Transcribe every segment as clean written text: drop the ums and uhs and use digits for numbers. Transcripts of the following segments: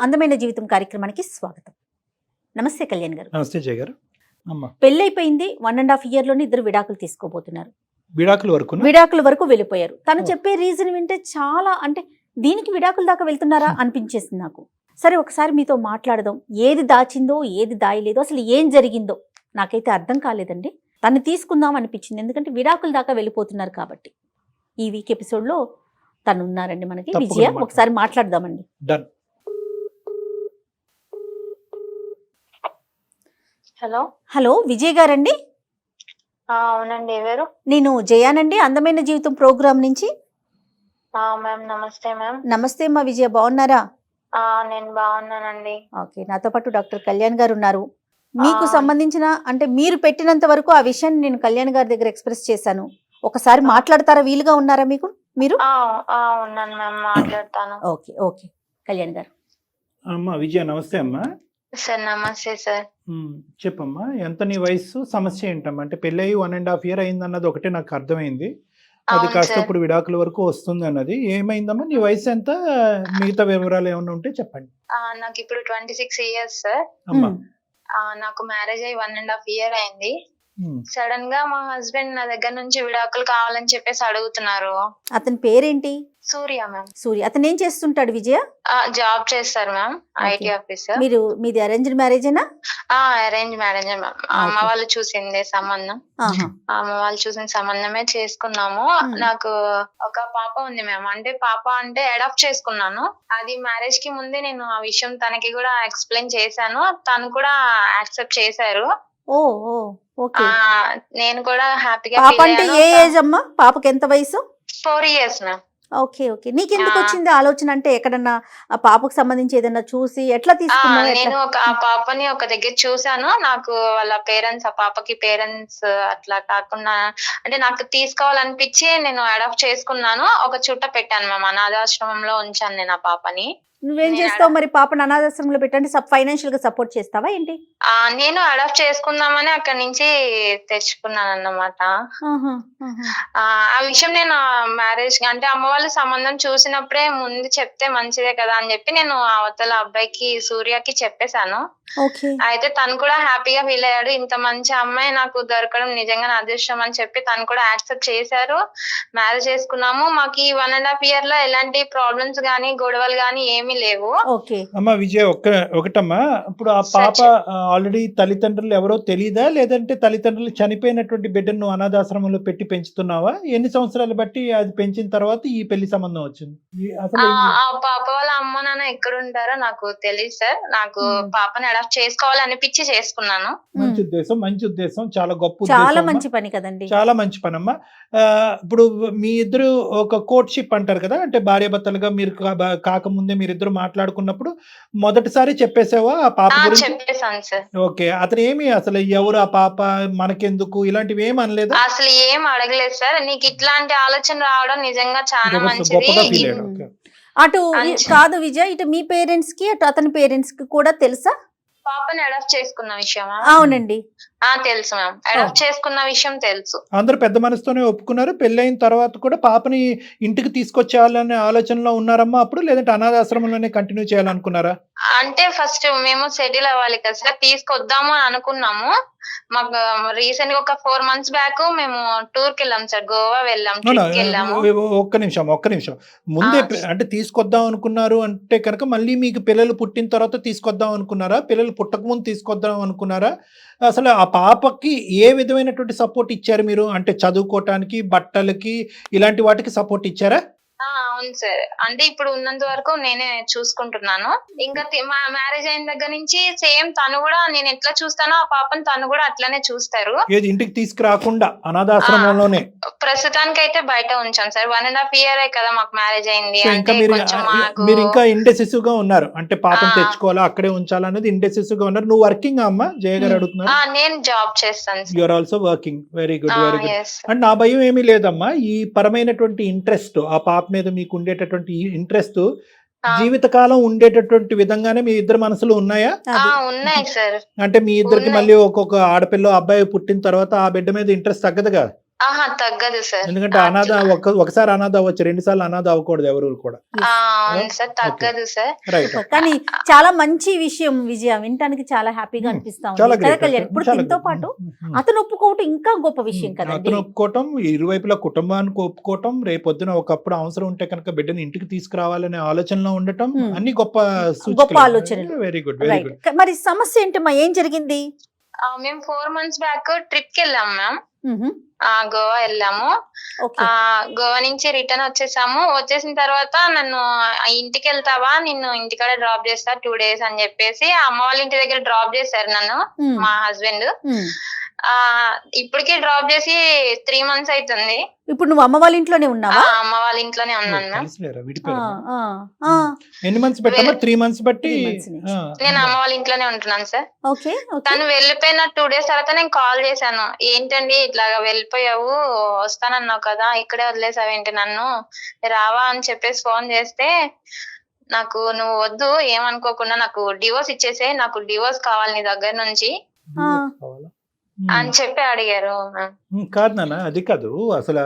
అందమైన జీవితం కార్యక్రమానికి స్వాగతం. నమస్తే కళ్యాణ్ గారు. నమస్తే జయ గారు. అమ్మ పెళ్ళైపోయింది, 1.5 year లోనే ఇద్దరు విడాకులు తీసుకోబోతున్నారు. విడాకుల వరకు వెళ్ళిపోయారు. తను చెప్పే రీజన్ వింటే చాలా అంటే దీనికి విడాకుల దాకా వెళ్తున్నారా అనిపించేసింది నాకు. సరే ఒకసారి మీతో మాట్లాడదాం. ఏది దాచిందో ఏది దాయలేదో అసలు ఏం జరిగిందో నాకైతే అర్థం కాలేదండి. తను తీసుకుందాం అనిపించింది, ఎందుకంటే విడాకుల దాకా వెళ్ళిపోతున్నారు కాబట్టి. ఈ వీక్ ఎపిసోడ్లో తను ఉన్నారండి మనకి, విజయ. ఒకసారి మాట్లాడదామండి. డన్. హలో హలో విజయ్ గారండి? అవునండి. ఎవరు? నేను జయానండి, అందమైన జీవితం ప్రోగ్రామ్ నుంచి. మ్యామ్ నమస్తే మ్యామ్. నమస్తే అమ్మా విజయ, బాగున్నారా? నేను బాగున్నానండి. ఓకే, నాతో పాటు డాక్టర్ కళ్యాణ్ గారు ఉన్నారు. మీకు సంబంధించిన అంటే మీరు పెట్టినంత వరకు ఆ విషయాన్ని నేను కళ్యాణ్ గారి దగ్గర ఎక్స్ప్రెస్ చేశాను. ఒకసారి మాట్లాడతారా? వీలుగా ఉన్నారా మీకు? మీరు ఉన్నాను మ్యామ్, మాట్లాడతాను. ఓకే ఓకే కళ్యాణ్ గారు. అమ్మా విజయ నమస్తే అమ్మా. సార్ నమస్తే సార్. చెప్పమ్మా, ఎంత నీ వయసు, సమస్య ఏంటమ్మా? అంటే పెళ్ళయి 1.5 year అయింది అన్నది ఒకటే నాకు అర్థమైంది. అది అవును కాస్త సార్. ఇప్పుడు విడాకుల వరకు వస్తుంది అన్నది. ఏమైందమ్మా? నీ వయసు ఎంత? మిగతా వివరాలు ఏమైనా ఉంటే చెప్పండి. నాకు ఇప్పుడు 26 years సార్. అమ్మా నాకు మ్యారేజ్ అయ్యి 1.5 year అయింది. ఉమ్. సడన్ గా మా హస్బెండ్ నా దగ్గర నుంచి విడాకులు కావాలని చెప్పేసి అడుగుతున్నారు. అతని పేరేంటి? సూర్య మ్యామ్. సూర్య. అతను ఏం చేస్తుంటాడు విజయ? జాబ్ చేస్తారు మ్యామ్, ఐటీ ఆఫీసర్. మీది అరేంజ్డ్ మ్యారేజేనా? Arrange marriage ma'am. అమ్మ వాళ్ళు చూసిందే సంబంధం. ఆహా. అమ్మ వాళ్ళు చూసిన సంబంధమే చేసుకున్నాము. నాకు ఒక పాప ఉంది మ్యామ్. అంటే పాప అంటే అడాప్ట్ చేసుకున్నాను. అది మ్యారేజ్ కి ముందే నేను ఆ విషయం తనకి కూడా ఎక్స్ప్లెయిన్ చేశాను. తను కూడా యాక్సెప్ట్ చేశారు. ఓ ఓ ఓకే. నేను కూడా హ్యాపీగా పాప అంటే ఏ ఏజ్ అమ్మా? పాపకి ఎంత వయసు? 4 years మ్యామ్. Okay okay. నీకెందుకు వచ్చింది ఆలోచన? అంటే ఎక్కడన్నా ఆ పాపకు సంబంధించి ఏదన్నా చూసి ఎట్లా తీసుకున్నావు? నేను ఆ పాపని ఒక దగ్గర చూసాను. నాకు వాళ్ళ పేరెంట్స్, ఆ పాపకి పేరెంట్స్ అట్లా కాకుండా అంటే నాకు తీసుకోవాలనిపించి నేను అడాప్ట్ చేసుకున్నాను. ఒక చుట్ట పెట్టాను మ్యామ్, అనాథాశ్రమంలో ఉంచాను నేను ఆ పాపని. నువ్వేం చేస్తావు మరి? పాపను అనాథాశ్రమంలో పెట్టండి, ఫైనాన్షియల్ గా సపోర్ట్ చేస్తావా ఏంటి? నేను అడాప్ట్ చేసుకుందామని అక్కడి నుంచి తెచ్చుకున్నాను అన్నమాట. ఆ విషయం నేను మ్యారేజ్ అంటే అమ్మ వాళ్ళ సంబంధం చూసినప్పుడే ముందు చెప్తే మంచిదే కదా అని చెప్పి నేను అవతల అబ్బాయికి, సూర్యకి చెప్పేశాను. అయితే తను కూడా హ్యాపీగా ఫీల్ అయ్యాడు. ఇంత మంచి అమ్మాయి నాకు దొరకడం నిజంగా నా అదృష్టం అని చెప్పి తను కూడా యాక్సెప్ట్ చేశారు. మ్యారేజ్ చేసుకున్నాము. మాకు ఈ 1.5 year లో ఎలాంటి ప్రాబ్లమ్స్ గానీ గొడవలు గానీ ఏమీ లేవు. అమ్మా విజయ్, ఒకటమ్మా, ఇప్పుడు ఆ పాప ఆల్రెడీ తల్లిదండ్రులు ఎవరో తెలీదా, లేదంటే తల్లిదండ్రులు చనిపోయినటువంటి బిడ్డను నువ్వు అనాథాశ్రమంలో పెట్టి పెంచుతున్నావా? ఎన్ని సంవత్సరాలు బట్టి అది పెంచిన తర్వాత ఈ పెళ్లి సంబంధం వచ్చింది? ఆ పాప వాళ్ళ అమ్మ నాన్న ఎక్కడ ఉంటారో నాకు తెలియదు సార్. నాకు పాపని అడాప్ట్ చేసుకోవాలనిపించి చేసుకున్నాను. మంచి ఉద్దేశం, చాలా గొప్ప చాలా ఉద్దేశం, మంచి పని కదండి. చాలా మంచి పని అమ్మా. ఇప్పుడు మీ ఇద్దరు ఒక కోర్ట్షిప్ అంటారు కదా, అంటే భార్యాభర్తలుగా మీరు కాకముందే మీరిద్దరు మాట్లాడుకున్నప్పుడు మొదటిసారి చెప్పేసావా ఆ పాప గురించి? చెప్పేసాను సార్. ఓకే. అతను ఏమి అసలు ఎవరు ఆ పాప, మనకెందుకు, ఇలాంటివి ఏమి అనలేదు? అసలు ఏం అడగలేదు సార్. నీకు ఇట్లాంటి ఆలోచన రావడం నిజంగా చాలా మంచిది. గొప్పగా ఫీల్ అయ్యాడు. ఓకే. అటు కాదు విజయ్, ఇటు మీ పేరెంట్స్ కి అటు అతని పేరెంట్స్ కి కూడా తెలుసా పాపని అడాప్ట్ చేసుకున్న విషయమా? అవునండి. తెలుసు మ్యామ్. అడాప్ట్ చేసుకున్న విషయం తెలుసు. అందరూ పెద్ద మనసుతోనే ఒప్పుకున్నారు. పెళ్ళైన తర్వాత కూడా పాపని ఇంటికి తీసుకొచ్చేయాలనే ఆలోచనలో ఉన్నారమ్మా అప్పుడు, లేదంటే అనాథాశ్రమంలోనే కంటిన్యూ చేయాలనుకున్నారా? అంటే ఫస్ట్ మేము సెటిల్ అవ్వాలి కదా సార్, తీసుకొద్దాము అని అనుకున్నాము. మాకు రీసెంట్ గా ఒక 4 months బ్యాక్ మేము టూర్ కి వెళ్ళాం సార్. గోవా వెళ్ళాం, ట్రిప్ కి వెళ్ళాము. ఒక్క నిమిషం ముందే అంటే తీసుకొద్దాం అనుకున్నారు అంటే కనుక మళ్ళీ మీకు పిల్లలు పుట్టిన తర్వాత తీసుకొద్దాం అనుకున్నారా? పిల్లలు పుట్టక ముందు తీసుకొద్దాం అనుకున్నారా? అసలు ఆ పాపకి ఏ విధమైనటువంటి సపోర్ట్ ఇచ్చారు మీరు? అంటే చదువుకోవటానికి, బట్టలకి, ఇలాంటి వాటికి సపోర్ట్ ఇచ్చారా? అవును సార్. అంటే ఇప్పుడు ఉన్నంత వరకు నేనే చూసుకుంటున్నాను. ఇంకా మా మ్యారేజ్ అయిన దగ్గర నుంచి సేమ్ తను కూడా నేను ఎట్లా చూస్తానో ఆ పాపను తను కూడా అట్లానే చూస్తారు. ఏది ఇంటికి తీసుకురాకుండా అనాథాశ్రమంలోనే? ప్రస్తుతానికి అయితే బయట ఉంచాం సార్. 1.5 year కదా మాకు మ్యారేజ్ అయింది. ఇంకా మీరు ఇంకా ఇండెసిసివ్ గా ఉన్నారు, అంటే పాపను తెచ్చుకోవాలా అక్కడే ఉంచాలా అనేది ఇండెసిసివ్ గా ఉన్నారు. నువ్వు వర్కింగ్ అమ్మా? జయ గారు అడుగుతున్నారు. నేను జాబ్ చేస్తాను. You are also working. Very good, very good. And నా భయం ఏమీ లేదమ్మా. ఈ పరమైనటువంటి ఇంట్రెస్ట్, ఆ పాప మీద మీకు ఉండేటటువంటి ఇంట్రెస్ట్ జీవితకాలం ఉండేటటువంటి విధంగానే మీ ఇద్దరు మనసులు ఉన్నాయా? ఉన్నాయి సార్. అంటే మీ ఇద్దరికి మళ్ళీ ఒక్కొక్క ఆడపిల్ల అబ్బాయి పుట్టిన తర్వాత ఆ బిడ్డ మీద ఇంట్రెస్ట్ తగ్గదుగా? ఆహా తగ్గదు సార్. ఎందుకంటే అనాథ ఒకసారి అనాథ అవ్వచ్చు, 2 సార్లు అనాథ అవ్వకూడదు ఎవరు కూడా. అవును సార్, తగ్గదు సార్. రైట్. కానీ చాలా మంచి విషయం విజయ, వినటానికి చాలా హ్యాపీగా అనిపిస్తా ఉంది చాలా కదా గ్రేట్. కళ్యాణ్. ఇప్పుడు దీంతో పాటు అతను ఒప్పుకోవటం ఇంకా గొప్ప విషయం కదండి. అతను ఒప్పుకోవటం, ఇరువైపులా కుటుంబానికి ఒప్పుకోవటం, రేపొద్దున ఒకప్పుడు అవసరం ఉంటే కనుక బిడ్డని ఇంటికి తీసుకురావాలనే ఆలోచనలో ఉండటం, అన్ని గొప్ప ఆలోచనలు. Very good, very good. మరి సమస్య ఏంటమ్మా, ఏం జరిగింది? మేము 4 months బ్యాక్ ట్రిప్ కి వెళ్ళాం మ్యామ్. గోవా వెళ్ళాము. గోవా నుంచి రిటర్న్ వచ్చేసిన తర్వాత నన్ను ఇంటికి వెళ్తావా, నిన్ను ఇంటికాడ డ్రాప్ చేస్తా 2 days అని చెప్పేసి అమ్మ వాళ్ళ ఇంటి దగ్గర డ్రాప్ చేశారు నన్ను మా హస్బెండ్. ఇప్పటికి డ్రాప్ చేసి 3 months అవుతుంది. ఇప్పుడు నువ్వు అమ్మ వాళ్ళ ఇంట్లోనే ఉన్నావా? అమ్మ వాళ్ళ ఇంట్లోనే ఉన్నాను మ్యామ్. ఎన్ని మంత్స్ పెట్టామా? 3 months బట్టి నేను అమ్మ వాళ్ళ ఇంట్లోనే ఉంటున్నాను సార్. తను వెళ్ళిపోయిన 2 days తర్వాత నేను కాల్ చేశాను, ఏంటండి ఇట్లాగా వెళ్ళిపోయావు, వస్తానన్నావు కదా, ఇక్కడే వదిలేసావేంటి నన్ను, రావా అని చెప్పేసి ఫోన్ చేస్తే, నాకు నువ్వు వద్దు ఏమనుకోకుండా నాకు డివోర్స్ ఇచ్చేసే, నాకు డివోర్స్ కావాలి నీ దగ్గర నుంచి అని చెప్పి అడిగారు. కాదు నాన్న, అది కాదు. అసలు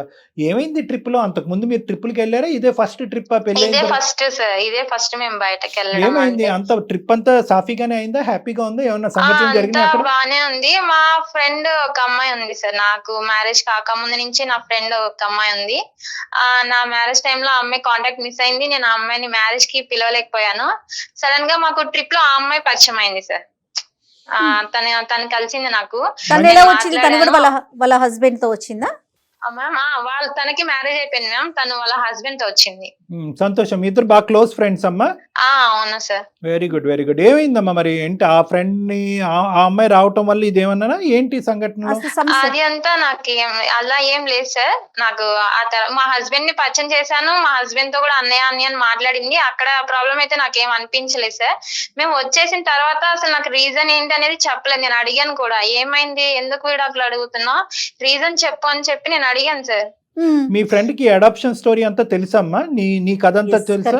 ఏమైంది ట్రిప్ లో? అంతకు ముందు మీరు ట్రిప్పులకి వెళ్ళారా? ఇదే ఫస్ట్ ట్రిప్? ఇదే ఫస్ట్ సార్, ఇదే ఫస్ట్ మేము బయటకి వెళ్ళాం. ఏమైంది? అంత ట్రిప్ అంతా సాఫీగానే అయిందా? హ్యాపీగా ఉందా? ఏమన్నా సంఘటనలు జరిగినాయా అక్కడ? బానే ఉంది. మా ఫ్రెండ్ ఒక అమ్మాయి ఉంది సార్, నాకు మ్యారేజ్ కాకముందు నుంచి నా ఫ్రెండ్ ఒక అమ్మాయి ఉంది. నా మ్యారేజ్ టైంలో ఆ అమ్మాయి కాంటాక్ట్ మిస్ అయింది. నేను ఆ అమ్మాయిని మ్యారేజ్ కి పిలవలేకపోయాను. సడన్ గా మాకు ట్రిప్ లో ఆ అమ్మాయి పరిచయం అయింది సార్. తను కలిసింది నాకు. తను ఎలా వచ్చింది? తను కూడా వాళ్ళ హస్బెండ్ తో వచ్చిందా మ్యామ్? తనకి మ్యారేజ్ అయిపోయింది మ్యామ్, తను వాళ్ళ హస్బెండ్ తో వచ్చింది. సంతోషం. ఇద్దరు బాగా క్లోజ్ ఫ్రెండ్స్ అమ్మా? అవునా sir. Very good, very good. ఏమైందమ్మా మరి? ఏంటి ఆ ఫ్రెండ్ ని ఆ అమ్మాయి రావటం వల్ల ఇదేమన్నా ఏంటి సంఘటన? అది అంతా నాకేం అలా ఏం లేదు సార్. నాకు మా హస్బెండ్ ని పరిచయం చేశాను, మా హస్బెండ్ తో కూడా అన్నయ్య అని మాట్లాడింది. అక్కడ ప్రాబ్లం అయితే నాకేం అనిపించలేదు సార్. మేము వచ్చేసిన తర్వాత అసలు నాకు రీజన్ ఏంటి అనేది చెప్పలేదు. నేను అడిగాను కూడా, ఏమైంది, ఎందుకు విడాకులు అడుగుతున్నా, రీజన్ చెప్పు అని చెప్పి నేను అడిగాను సార్. మీ ఫ్రెండ్ కి అడాప్షన్ స్టోరీ అంతా తెలుసమ్మా? నీ కథ అంతా తెలుసా?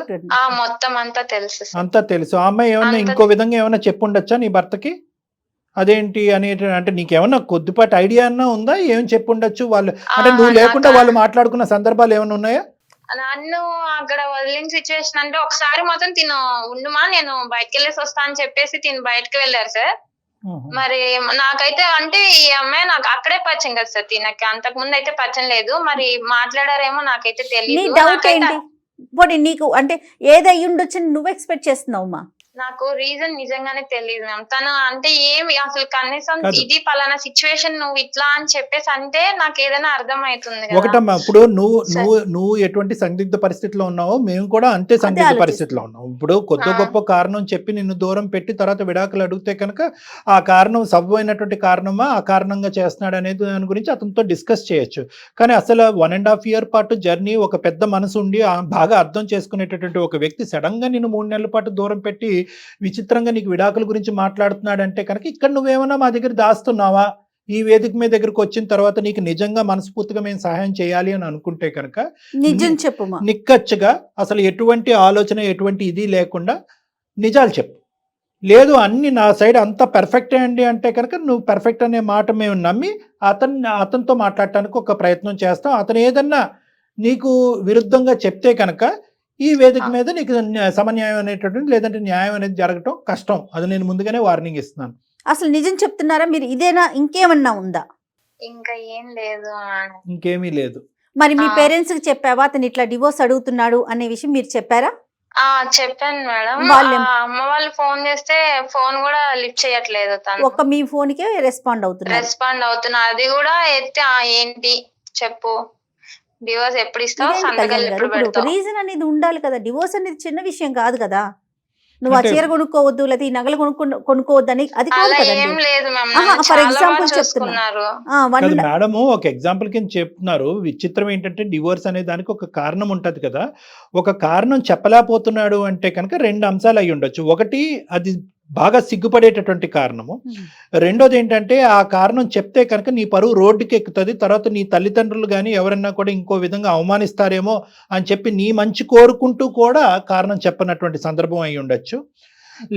మొత్తం అంతా తెలుసు, అంతా తెలుసు. ఆ అమ్మాయి ఏమన్నా ఇంకో విధంగా ఏమన్నా చెప్పుండొచ్చా నీ భర్తకి? అదేంటి అని అంటే నీకేమన్నా కొద్దిపాటి ఐడియా అన్నా ఉందా? ఏం చెప్పుండొచ్చు వాళ్ళు? అంటే నువ్వు లేకుండా వాళ్ళు మాట్లాడుకున్న సందర్భాలు ఏమైనా ఉన్నాయా? నన్ను అక్కడ వదిలిన సిచ్యువేషన్ అంటే, ఒకసారి మాత్రం తిను ఉండుమా నేను బయటకు వెళ్ళేసి వస్తా అని చెప్పేసి తిను బయటకు వెళ్ళారు సార్. మరి నాకైతే అంటే ఈ అమ్మాయి నాకు అక్కడే పరిచయం కదా సార్, తినకి అంతకు ముందు అయితే పరిచయం లేదు. మరి మాట్లాడారేమో నాకైతే తెలియదు. నీకు అంటే ఏది అయ్యి ఉండొచ్చు నువ్వు ఎక్స్పెక్ట్ చేస్తున్నావు? నాకు రీజన్ నిజంగానే తెలియదు మ్యామ్. తను అంటే ఏమి అసలు కనీసం ఇది పలానా సిచ్యువేషన్ నువ్వు ఇట్లా అని చెప్పేసి అంటే నాకు ఏదైనా అర్థం అవుతుంది. ఒకటమ్మా, ఇప్పుడు నువ్వు ఎటువంటి సందిగ్ధ పరిస్థితిలో ఉన్నావో మేము కూడా అంతే సందిగ్ధ పరిస్థితిలో ఉన్నాం. ఇప్పుడు కొద్ది గొప్ప కారణం చెప్పి నిన్ను దూరం పెట్టి తర్వాత విడాకులు అడిగితే కనుక ఆ కారణం సబబైనటువంటి కారణమా, ఆ కారణంగా చేస్తున్నాడు అనేది దాని గురించి అతనితో డిస్కస్ చేయొచ్చు. కానీ అసలు 1.5 year పాటు జర్నీ, ఒక పెద్ద మనసు ఉండి బాగా అర్థం చేసుకునేటటువంటి ఒక వ్యక్తి సడన్ గా నిన్ను 3 నెలల పాటు దూరం పెట్టి విచిత్రంగా నీకు విడాకుల గురించి మాట్లాడుతున్నాడంటే కనుక ఇక్కడ నువ్వేమన్నా మా దగ్గర దాస్తున్నావా? ఈ వేదిక మీద దగ్గరకు వచ్చిన తర్వాత నీకు నిజంగా మనస్ఫూర్తిగా మేము సహాయం చేయాలి అని అనుకుంటే కనుక నిజం చెప్పు, నిక్కచ్చిగా అసలు ఎటువంటి ఆలోచన ఎటువంటి ఇది లేకుండా నిజాలు చెప్పు. లేదు అన్ని నా సైడ్ అంతా పర్ఫెక్ట్ అండి అంటే కనుక నువ్వు పర్ఫెక్ట్ అనే మాట మేము నమ్మి అతనితో మాట్లాడటానికి ఒక ప్రయత్నం చేస్తాం. అతను ఏదన్నా నీకు విరుద్ధంగా చెప్తే కనుక ఈ వేదిక మీద నీకు సమన్యాయం అనేటటువంటి లేదంటే న్యాయం అనేది జరగటం కష్టం. అది నేను ముందుగానే వార్నింగ్ ఇస్తున్నాను. అసలు నిజం చెప్తున్నారా మీరు? ఇదేనా, ఇంకేమన్నా ఉందా? ఇంకా ఏం లేదు. ఇంకేమీ లేదు. మరి మీ పేరెంట్స్ కి చెప్పావా అతను ఇట్లా డివోర్స్ అడుగుతున్నాడు అనే విషయం మీరు చెప్పారా? చెప్పాను మేడం. అమ్మ వాళ్ళు ఫోన్ చేస్తే ఫోన్ కూడా లిఫ్ట్ చేయట్లేదు. ఒక మీ ఫోన్ కే రెస్పాండ్ అవుతున్నా. అది కూడా ఎత్తి ఏంటి చెప్పు, డివోర్స్ ఎప్పుడు ఇస్తావు, సంతకాలు ఎప్పుడు పెడతావు? రీజన్ అనేది ఉండాలి కదా. డివోర్స్ అనేది చిన్న విషయం కాదు కదా. నువ్వు ఆ చీర కొనుక్కోవద్దు లేదా ఈ నగలు కొనుక్కోవద్దు అని అది కాదు కదండి. ఫర్ ఎగ్జాంపుల్ చెప్తున్నారు మేడము, ఒక ఎగ్జాంపుల్ కింద చెప్తున్నారు. విచిత్రం ఏంటంటే డివోర్స్ అనే దానికి ఒక కారణం ఉంటది కదా. ఒక కారణం చెప్పలేకపోతున్నాడు అంటే కనుక 2 అంశాలు అయి ఉండొచ్చు. ఒకటి అది బాగా సిగ్గుపడేటటువంటి కారణము. రెండోది ఏంటంటే ఆ కారణం చెప్తే కనుక నీ పరువు రోడ్డుకి ఎక్కుతుంది. తర్వాత నీ తల్లిదండ్రులు కానీ ఎవరన్నా కూడా ఇంకో విధంగా అవమానిస్తారేమో అని చెప్పి నీ మంచి కోరుకుంటూ కూడా కారణం చెప్పనటువంటి సందర్భం అయి ఉండొచ్చు.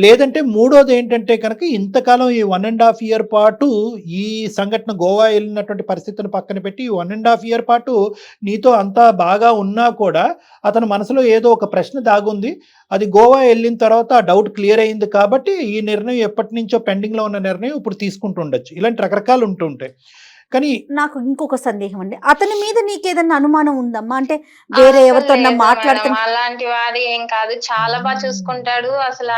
లేదంటే మూడోది ఏంటంటే కనుక ఇంతకాలం ఈ 1.5 ఇయర్ పాటు ఈ సంఘటన గోవా వెళ్ళినటువంటి పరిస్థితిని పక్కన పెట్టి ఈ 1.5 ఇయర్ పాటు నీతో అంతా బాగా ఉన్నా కూడా అతని మనసులో ఏదో ఒక ప్రశ్న దాగుంది. అది గోవా వెళ్ళిన తర్వాత ఆ డౌట్ క్లియర్ అయింది కాబట్టి ఈ నిర్ణయం ఎప్పటి నుంచో పెండింగ్లో ఉన్న నిర్ణయం ఇప్పుడు తీసుకుంటూ ఉండొచ్చు. ఇలాంటి రకరకాలు ఉంటూ ఉంటాయి. కానీ నాకు ఇంకొక సందేహం అండి, అతని మీద నీకేదన్నా అనుమానం ఉందమ్మా? అంటే వేరే ఎవరితో మాట్లాడుతున్నా? అలాంటి వాడు ఏం కాదు, చాలా బాగా చూసుకుంటాడు. అసలు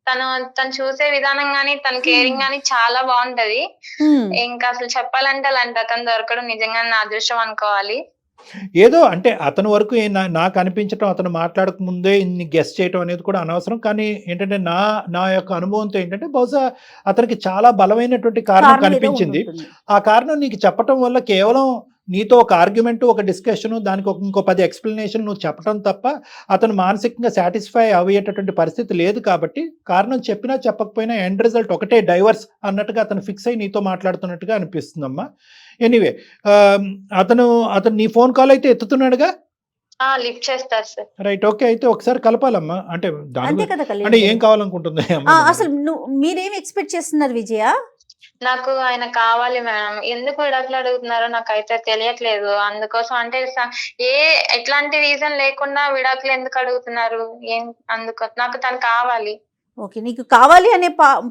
తను చూసే విధానం గానీ తన కేరింగ్ గానీ చాలా బాగుంటది. ఇంకా అసలు చెప్పాలంటే అలాంటి అతను దొరకడం నిజంగా నా అదృష్టం అనుకోవాలి. ఏదో అంటే అతని వరకు నాకు అనిపించటం, అతను మాట్లాడక ముందే ఇన్ని గెస్ చేయటం అనేది కూడా అనవసరం. కానీ ఏంటంటే నా యొక్క అనుభవంతో ఏంటంటే బహుశా అతనికి చాలా బలమైనటువంటి కారణం కనిపించింది. ఆ కారణం నీకు చెప్పటం వల్ల కేవలం నీతో ఒక ఆర్గ్యుమెంట్, ఒక డిస్కషన్, దానికి ఇంకో 10 ఎక్స్ప్లెనేషన్ నువ్వు చెప్పడం తప్ప అతను మానసికంగా సాటిస్ఫై అయ్యేటటువంటి పరిస్థితి లేదు. కాబట్టి కారణం చెప్పినా చెప్పకపోయినా ఎండ్ రిజల్ట్ ఒకటే, డైవర్స్ అన్నట్టుగా అతను ఫిక్స్ అయ్యి నీతో మాట్లాడుతున్నట్టుగా అనిపిస్తుందమ్మా. ఎనీవే, అతను నీ ఫోన్ కాల్ అయితే ఎత్తుతున్నాడుగా? లిఫ్ట్ చేస్తారు సార్. Right, okay. అయితే ఒకసారి కలపాలమ్మా. అంటే అంతే కదా అంటే ఏం కావాలనుకుంటుంది అసలు మీరేం ఎక్స్పెక్ట్ చేస్తున్నారు విజయ? నాకు ఆయన కావాలి మేడం. ఎందుకు విడాకులు అడుగుతున్నారో నాకైతే తెలియట్లేదు. అందుకోసం అంటే ఎట్లాంటి రీజన్ లేకుండా విడాకులు ఎందుకు అడుగుతున్నారు? నాకు తను కావాలి. ఓకే, నీకు కావాలి అనే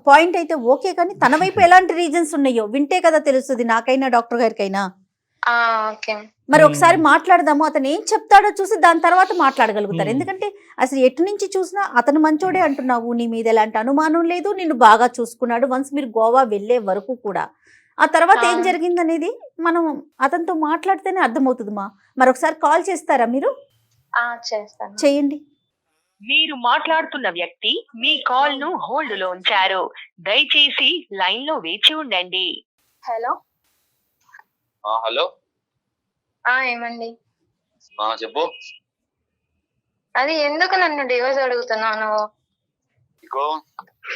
పాయింట్ అయితే ఓకే, కానీ తన వైపు ఎలాంటి రీజన్స్ ఉన్నాయో వింటే కదా తెలుస్తుంది, నాకైనా డాక్టర్ గారికైనా. ఓకే, మరి ఒకసారి మాట్లాడదాము. అతను ఏం చెప్తాడో చూసి దాని తర్వాత మాట్లాడగలుగుతారు. ఎందుకంటే అసలు ఎటు నుంచి చూసినా అతను మంచోడే అంటున్నావు, నీ మీద ఎలాంటి అనుమానం లేదు, నిన్ను బాగా చూసుకున్నాడు వన్స్ మీరు గోవా వెళ్ళే వరకు కూడా. ఆ తర్వాత ఏం జరిగింది అనేది మనం అతనితో మాట్లాడితేనే అర్థమవుతుందిమా. మరొకసారి కాల్ చేస్తారా మీరు? చేస్తాను. చేయండి. మీరు మాట్లాడుతున్న వ్యక్తి మీ కాల్ ను హోల్డ్ లో ఉంచారు. దయచేసి లైన్ లో వేచి ఉండండి. హలో. హలో, ఏమండి? చెప్పు. అది ఎందుకు నన్ను డివోర్స్ అడుగుతున్నాను? నీకు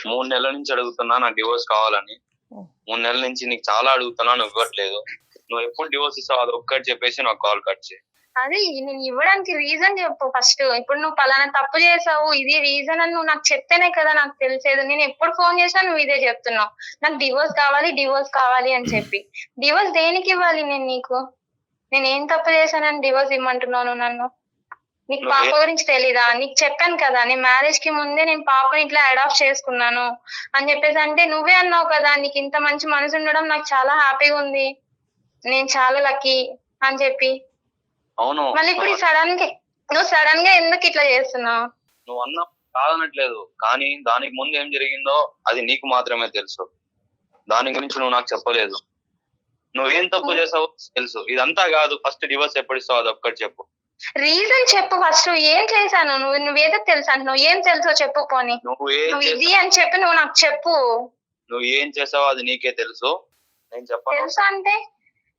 3 నెలల నుంచి అడుగుతున్నా నాకు డివోర్స్ కావాలని. 3 నెలల నుంచి నీకు చాలా అడుగుతున్నా, నువ్వు ఇవ్వట్లేదు. నువ్వు ఎప్పుడు డివోర్స్ ఇస్తావు అది ఒక్కటి చెప్పేసి నాకు కాల్ కట్ చేయి. అది నేను ఇవ్వడానికి రీజన్ చెప్పు ఫస్ట్. ఇప్పుడు నువ్వు పలానా తప్పు చేసావు, ఇది రీజన్ అని నువ్వు నాకు చెప్తేనే కదా నాకు తెలిసేది. నేను ఎప్పుడు ఫోన్ చేసినా నువ్వు ఇదే చెప్తున్నావు, నాకు డివోర్స్ కావాలి అని చెప్పి. డివోర్స్ దేనికి ఇవ్వాలి నేను నీకు? నేను ఏం తప్పు చేశానని డివోర్స్ ఇమ్మంటున్నాను నన్ను? నీకు పాప గురించి తెలీదా? నీకు చెప్పాను కదా, నేను మ్యారేజ్ కి ముందే నేను పాపని ఇట్లా అడాప్ట్ చేసుకున్నాను అని చెప్పేసి. అంటే నువ్వే అన్నావు కదా నీకు ఇంత మంచి మనసు ఉండడం నాకు చాలా హ్యాపీగా ఉంది, నేను చాలా లక్కీ అని చెప్పి. అవును, మళ్ళీ ఇప్పుడు సడన్ గా ఎందుకు ఇట్లా చేస్తున్నావు? నువ్వు అన్నా కాదనట్లేదు, కానీ దానికి ముందు ఏం జరిగిందో అది నీకు మాత్రమే తెలుసు. దాని గురించి నువ్వు నాకు చెప్పలేదు. నువ్వేం తప్పు చేసావో తెలుసు. ఇదంతా కాదు, ఫస్ట్ డివోర్స్ ఎప్పుడు ఇస్తావు అది ఒక్కటి చెప్పు. రీజన్ చెప్పు ఫస్ట్. ఏం చేశాను? నువ్వేదో తెలుసు అంటున్నావు, ఏం తెలుసో చెప్పు. పోనీ నువ్వు ఇది అని చెప్పి నువ్వు నాకు చెప్పు. నువ్వు ఏం చేసావో అది నీకే తెలుసు, నేను చెప్పను. తెలుసు అంటే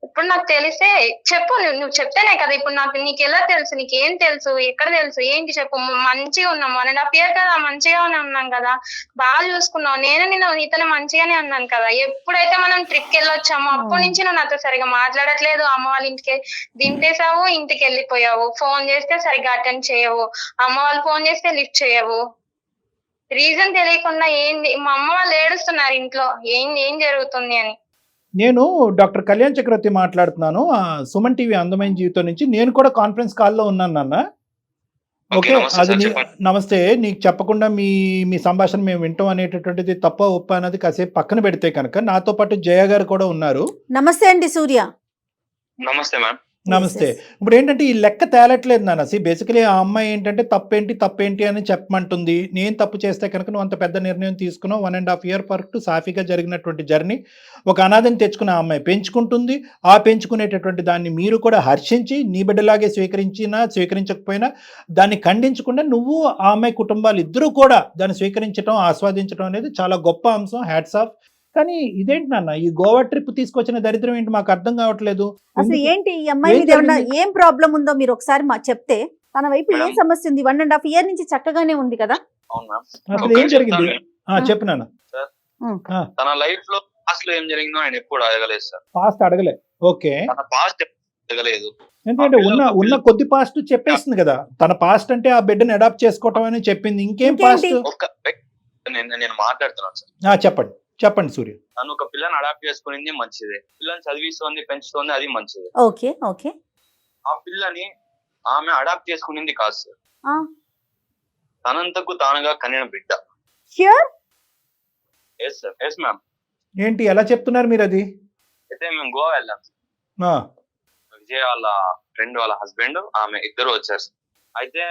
ఇప్పుడు నాకు తెలిసే చెప్పు. నువ్వు చెప్తేనే కదా. ఇప్పుడు నీకు ఎలా తెలుసు? నీకేం తెలుసు? ఎక్కడ తెలుసు? ఏంటి చెప్పు. మంచిగా ఉన్నాం 1.5 year కదా, మంచిగానే ఉన్నాం కదా, బాగా చూసుకున్నావు. నేను ఇతను మంచిగానే ఉన్నాను కదా. ఎప్పుడైతే మనం ట్రిప్ వెళ్ళొచ్చామో అప్పటి నుంచి నువ్వు నాతో సరిగా మాట్లాడట్లేదు. అమ్మ వాళ్ళ ఇంటికి దింపేసావు, ఇంటికి వెళ్ళిపోయావు. ఫోన్ చేస్తే సరిగా అటెండ్ చేయవు, అమ్మ వాళ్ళు ఫోన్ చేస్తే లిఫ్ట్ చేయవు. రీజన్ తెలియకుండా ఏంది? మా అమ్మ వాళ్ళు ఏడుస్తున్నారు ఇంట్లో, ఏం జరుగుతుంది అని. నేను డాక్టర్ కళ్యాణ్ చక్రవర్తి మాట్లాడుతున్నాను, సుమన్ టీవీ అందమైన జీవితం నుంచి. నేను కూడా కాన్ఫరెన్స్ కాల్లో ఉన్నాను నాన్న. ఓకే, అది నమస్తే. నీకు చెప్పకుండా మీ సంభాషణ మేము వింటాం అనేటటువంటిది తప్ప ఒప్ప అనేది కాసేపు పక్కన పెడితే కనుక నాతో పాటు జయ గారు కూడా ఉన్నారు. నమస్తే అండి సూర్య. నమస్తే మ్యామ్. నమస్తే. ఇప్పుడు ఏంటంటే ఈ లెక్క తేలట్లేదు నాన్న. బేసికలీ ఆ అమ్మాయి ఏంటంటే తప్పేంటి అని చెప్పమంటుంది. నేను తప్పు చేస్తే కనుక నువ్వు అంత పెద్ద నిర్ణయం తీసుకున్నావు. 1.5 year పాటు సాఫీగా జరిగినటువంటి జర్నీ, ఒక అనాథని తెచ్చుకున్న ఆ అమ్మాయి పెంచుకుంటుంది. ఆ పెంచుకునేటటువంటి దాన్ని మీరు కూడా హర్షించి నీ బిడ్డలాగే స్వీకరించకపోయినా దాన్ని ఖండించకుండా నువ్వు ఆ అమ్మాయి కుటుంబాలు ఇద్దరూ కూడా దాన్ని స్వీకరించడం, ఆస్వాదించడం అనేది చాలా గొప్ప అంశం. Hats off. కానీ ఇదేంటి నాన్న, ఈ గోవా ట్రిప్ తీసుకొచ్చిన దరిద్రం ఏంటి మాకు అర్థం కావట్లేదు. అసలు ఏంటి ఈ అమ్మాయి మీద ఏమన్నా ఏం ప్రాబ్లం ఉందో మీరు ఒకసారి చెప్తే. తన వైపు ఏం సమస్య ఉంది? 1.5 year నుంచి చక్కగానే ఉంది కదా. అసలు ఏం జరిగింది చెప్పు నాన్న. తన లైఫ్ లో పాస్ట్ లో ఏం జరిగిందో ఆయన ఎప్పుడు అడగలేదు సార్. పాస్ట్ అడగలే. ఓకే, పాస్ట్ అడగలేదు. ఎందుకంటే ఉన్న కొద్ది పాస్ట్ చెప్పేస్తుంది కదా. తన పాస్ట్ అంటే ఆ బిడ్డని అడాప్ట్ చేసుకోవటం అని చెప్పింది. ఇంకేం పాస్ట్? నేను మాట్లాడుతున్నాను సార్. చెప్పండి చెప్పండి సూర్య. తను ఒక పిల్లని అడాప్ట్ చేసుకునింది మంచిదే, పిల్లని చదివిస్తోంది పెంచుతోంది అది మంచిదే. Okay okay. ఆ పిల్లని ఆమె అడాప్ట్ చేసుకునింది కాదు సార్, ఆ. తనంతకు తానుగా కనిన బిడ్డ. Sure? Yes sir, yes ma'am. ఏంటి ఎలా చెప్తున్నారు మీరు అది? అయితే మేము గోవా వెళ్ళాం సార్. ఆ, విజయ్ వాళ్ళ ఫ్రెండ్ వాళ్ళ హస్బెండ్ ఆమె ఇద్దరు వచ్చారు సార్. అయితే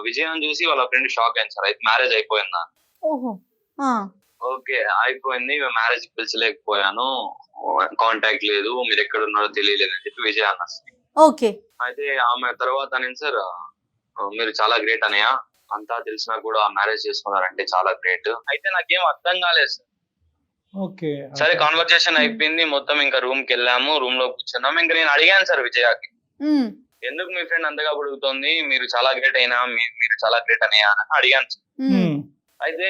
విజయ్ చూసి వాళ్ళ ఫ్రెండ్ షాక్ అయింది సార్. అయితే మ్యారేజ్ అయిపోయిందా? ఓహో. ఆ. ఓకే అయిపోయింది, మ్యారేజ్ పిలిచలేకపోయాను, కాంటాక్ట్ లేదు, మీరు ఎక్కడ ఉన్నారో తెలియలేదు అని చెప్పి విజయ్ అన్నారు. ఓకే. అయితే ఆమె తర్వాత నేను సార్ మీరు చాలా గ్రేట్ అనయ్య, అంతా తెలిసినా కూడా మ్యారేజ్ చేసుకున్నారంటే చాలా గ్రేట్. అయితే నాకేం అర్థం కాలేదు సార్. ఓకే. సరే కాన్వర్సేషన్ అయిపోయింది మొత్తం, ఇంకా రూమ్ కి వెళ్ళాము, రూమ్ లో కూర్చున్నాము. ఇంకా నేను అడిగాను సార్ విజయకి, ఎందుకు మీ ఫ్రెండ్ అంతగా అడుగుతోంది, మీరు చాలా గ్రేట్ అయినా మీరు చాలా గ్రేట్ అనయ్య అని అడిగాను సార్. అయితే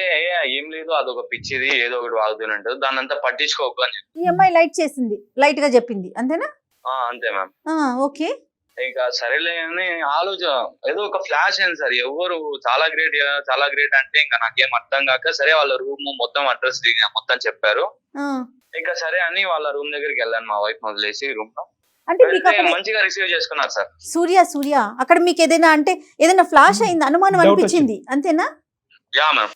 ఏం లేదు, అదొక పిచ్చిది, ఏదో ఒకటి వాగుతున్నట్టు, దాన్ని అంతా పట్టించుకోకు అని చెప్పి ఈ అమ్మాయి లైట్ చేసింది, లైట్ గా చెప్పింది అంతేనా? అంతే మ్యామ్. ఓకే. ఇంకా సరేలే అని ఆలోచన ఏదో ఒక ఫ్లాష్ అయింది సార్, ఎవరు చాలా గ్రేట్ చాలా గ్రేట్ అంటే ఇంకా నాకేం అర్థం కాక సరే వాళ్ళ రూమ్ మొత్తం అడ్రస్ మొత్తం చెప్పారు. ఇంకా సరే అని వాళ్ళ రూమ్ దగ్గరికి వెళ్ళాను, మా వైఫ్ వదిలేసి రూమ్ లో. అంటే మీకు అయితే అక్కడ మంచిగా రిసీవ్ చేసుకున్నారు సార్. సూర్య అక్కడ మీకు ఏదైనా అంటే ఏదైనా ఫ్లాష్ అయింది, అనుమానం Doubt అనిపించింది అంతేనా? Yeah ma'am.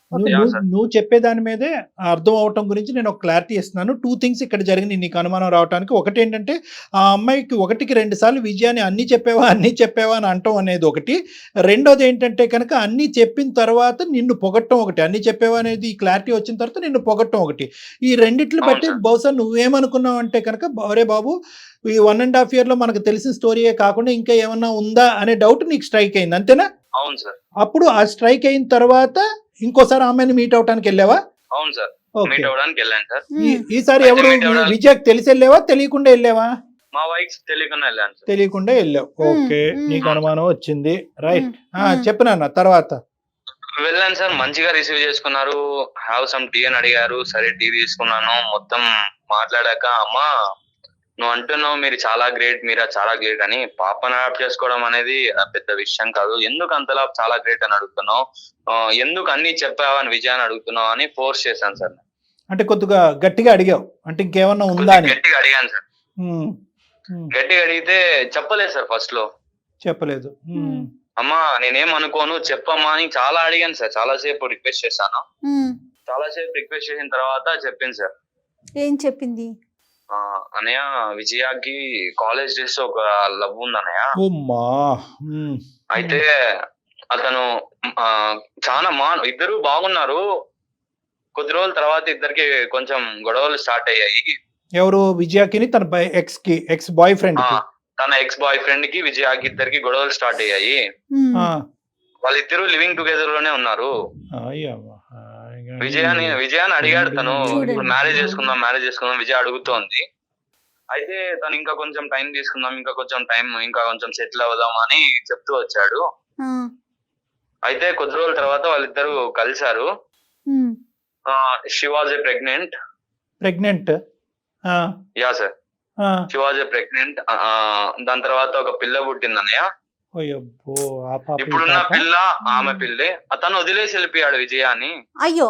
నువ్వు చెప్పేదాని మీదే అర్థం అవటం గురించి నేను ఒక క్లారిటీ ఇస్తున్నాను. 2 థింగ్స్ ఇక్కడ జరిగినాయి నీకు అనుమానం రావడానికి. ఒకటి ఏంటంటే ఆ అమ్మాయికి 1కి 2 సార్లు విజయాన్ని అన్ని చెప్పావా అని అంటాం అనేది ఒకటి. రెండోది ఏంటంటే కనుక అన్ని చెప్పిన తర్వాత నిన్ను పొగట్టం ఒకటి, అన్ని చెప్పావా అనేది ఈ క్లారిటీ వచ్చిన తర్వాత నిన్ను పొగట్టం ఒకటి. ఈ రెండిట్లు బట్టి బహుశా నువ్వేమనుకున్నావు అంటే కనుక అరే బాబు ఈ 1.5 year లో మనకు తెలిసిన స్టోరీయే కాకుండా ఇంకా ఏమన్నా ఉందా అనే డౌట్ నీకు స్ట్రైక్ అయింది అంతేనా? అవును సార్. అప్పుడు ఆ స్ట్రైక్ అయిన తర్వాత ఇంకోసారి అమ్మాయిని మీట్ అవడానికి వెళ్ళావా? అవును సార్, మీట్ అవడానికి వెళ్ళాను సార్. ఈసారి ఎవరు విజయ్ తెలిసి వెళ్ళావా తెలియకుండా వెళ్ళావా? మా వైఫ్ తెలియకుండా వెళ్ళాను సార్. తెలియకుండా వెళ్ళావు. ఓకే, నీకు అనుమానం వచ్చింది, రైట్. చెప్పినా తర్వాత వెళ్ళాను సార్, మంచిగా రిసీవ్ చేసుకున్నారు. హ్యావ్ సమ్ టీ అని అడిగారు, సరే టీ తీసుకున్నాను. మొత్తం మాట్లాడాక అమ్మా నువ్వు అంటున్నావు మీరు చాలా గ్రేట్, మీరా చాలా గ్రేట్ అని, పాపను అడాప్ట్ చేసుకోవడం అనేది పెద్ద విషయం కాదు, ఎందుకు అంతలా చాలా గ్రేట్ అని అడుగుతున్నావు, ఎందుకు అన్ని చెప్పావా అని విజయాన్ని అడుగుతున్నావు అని ఫోర్స్ చేశాను సార్. అంటే కొద్దిగా గట్టిగా అడిగావు అంటే ఇంకేమన్నా ఉందా అని? గట్టిగా అడిగాను సార్. గట్టిగా అడిగితే చెప్పలేదు సార్, ఫస్ట్ లో చెప్పలేదు. అమ్మా నేనేం అనుకోను చెప్పమ్మా అని చాలా అడిగాను సార్, చాలా సేపు రిక్వెస్ట్ చేశాను. చాలా సేపు రిక్వెస్ట్ చేసిన తర్వాత చెప్పింది సార్. ఏం చెప్పింది? అన్నయ్య విజయాకి కాలేజ్ డేస్ ఒక లవ్ ఉంది అన్నయ్య. అయితే అతను చాలా ఇద్దరు బాగున్నారు, కొద్ది రోజుల తర్వాత ఇద్దరికి కొంచెం గొడవలు స్టార్ట్ అయ్యాయి. ఎవరు? విజయాకి తన ఎక్స్ బాయ్ ఫ్రెండ్ తన ఎక్స్ బాయ్ ఫ్రెండ్ కి విజయాకి ఇద్దరికి గొడవలు స్టార్ట్ అయ్యాయి. వాళ్ళిద్దరు లివింగ్ టుగెదర్ లోనే ఉన్నారు. విజయాన్ని అడిగాడు తను, ఇప్పుడు మ్యారేజ్ చేసుకుందాం విజయ్ అడుగుతోంది. అయితే తను ఇంకా కొంచెం టైం తీసుకుందాం, ఇంకా కొంచెం సెటిల్ అవుదాం అని చెప్తూ వచ్చాడు. అయితే కొద్ది రోజుల తర్వాత వాళ్ళిద్దరు కలిశారు. She was a pregnant. Yeah sir, she was a pregnant. దాని తర్వాత ఒక పిల్ల పుట్టింది అన్నయ్య. ఇప్పుడున్న పిల్ల ఆమె పిల్లే. అతను వదిలేసి వెళ్ళిపోయాడు విజయాన్ని. అయ్యో.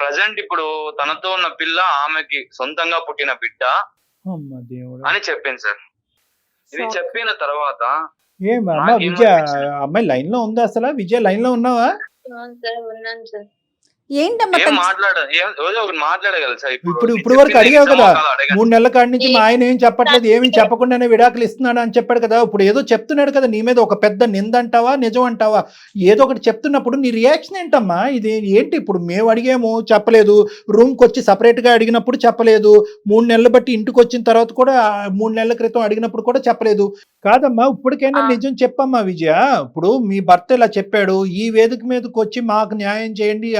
ప్రజెంట్ ఇప్పుడు తనతో ఉన్న పిల్ల ఆమెకి సొంతంగా పుట్టిన బిడ్డ అని చెప్పింది సార్. ఇది చెప్పిన తర్వాత విజయ అమ్మాయి లైన్ లో ఉందా? అసలు విజయ లైన్ లో ఉన్నావా? ఏంటమ్మా మాట్లాడగలరు సార్. ఇప్పుడు వరకు అడిగావు కదా, 3 నెలల కాడి నుంచి మా ఆయన ఏం చెప్పట్లేదు, ఏమి చెప్పకుండానే విడాకులు ఇస్తున్నాడు అని చెప్పాడు కదా. ఇప్పుడు ఏదో చెప్తున్నాడు కదా నీ మీద, ఒక పెద్ద నింద అంటావా నిజం అంటావా? ఏదో ఒకటి చెప్తున్నప్పుడు నీ రియాక్షన్ ఏంటమ్మా? ఇది ఏంటి? ఇప్పుడు మేము అడిగాము చెప్పలేదు, రూమ్కి వచ్చి సపరేట్ గా అడిగినప్పుడు చెప్పలేదు, 3 నెలలు బట్టి ఇంటికి వచ్చిన తర్వాత కూడా 3 నెలల క్రితం అడిగినప్పుడు కూడా చెప్పలేదు. కాదమ్మా ఇప్పటికైనా నిజం చెప్పమ్మా విజయ. ఇప్పుడు మీ భర్త ఇలా చెప్పాడు, ఈ వేదిక మీదకి వచ్చి మాకు న్యాయం చేయండి,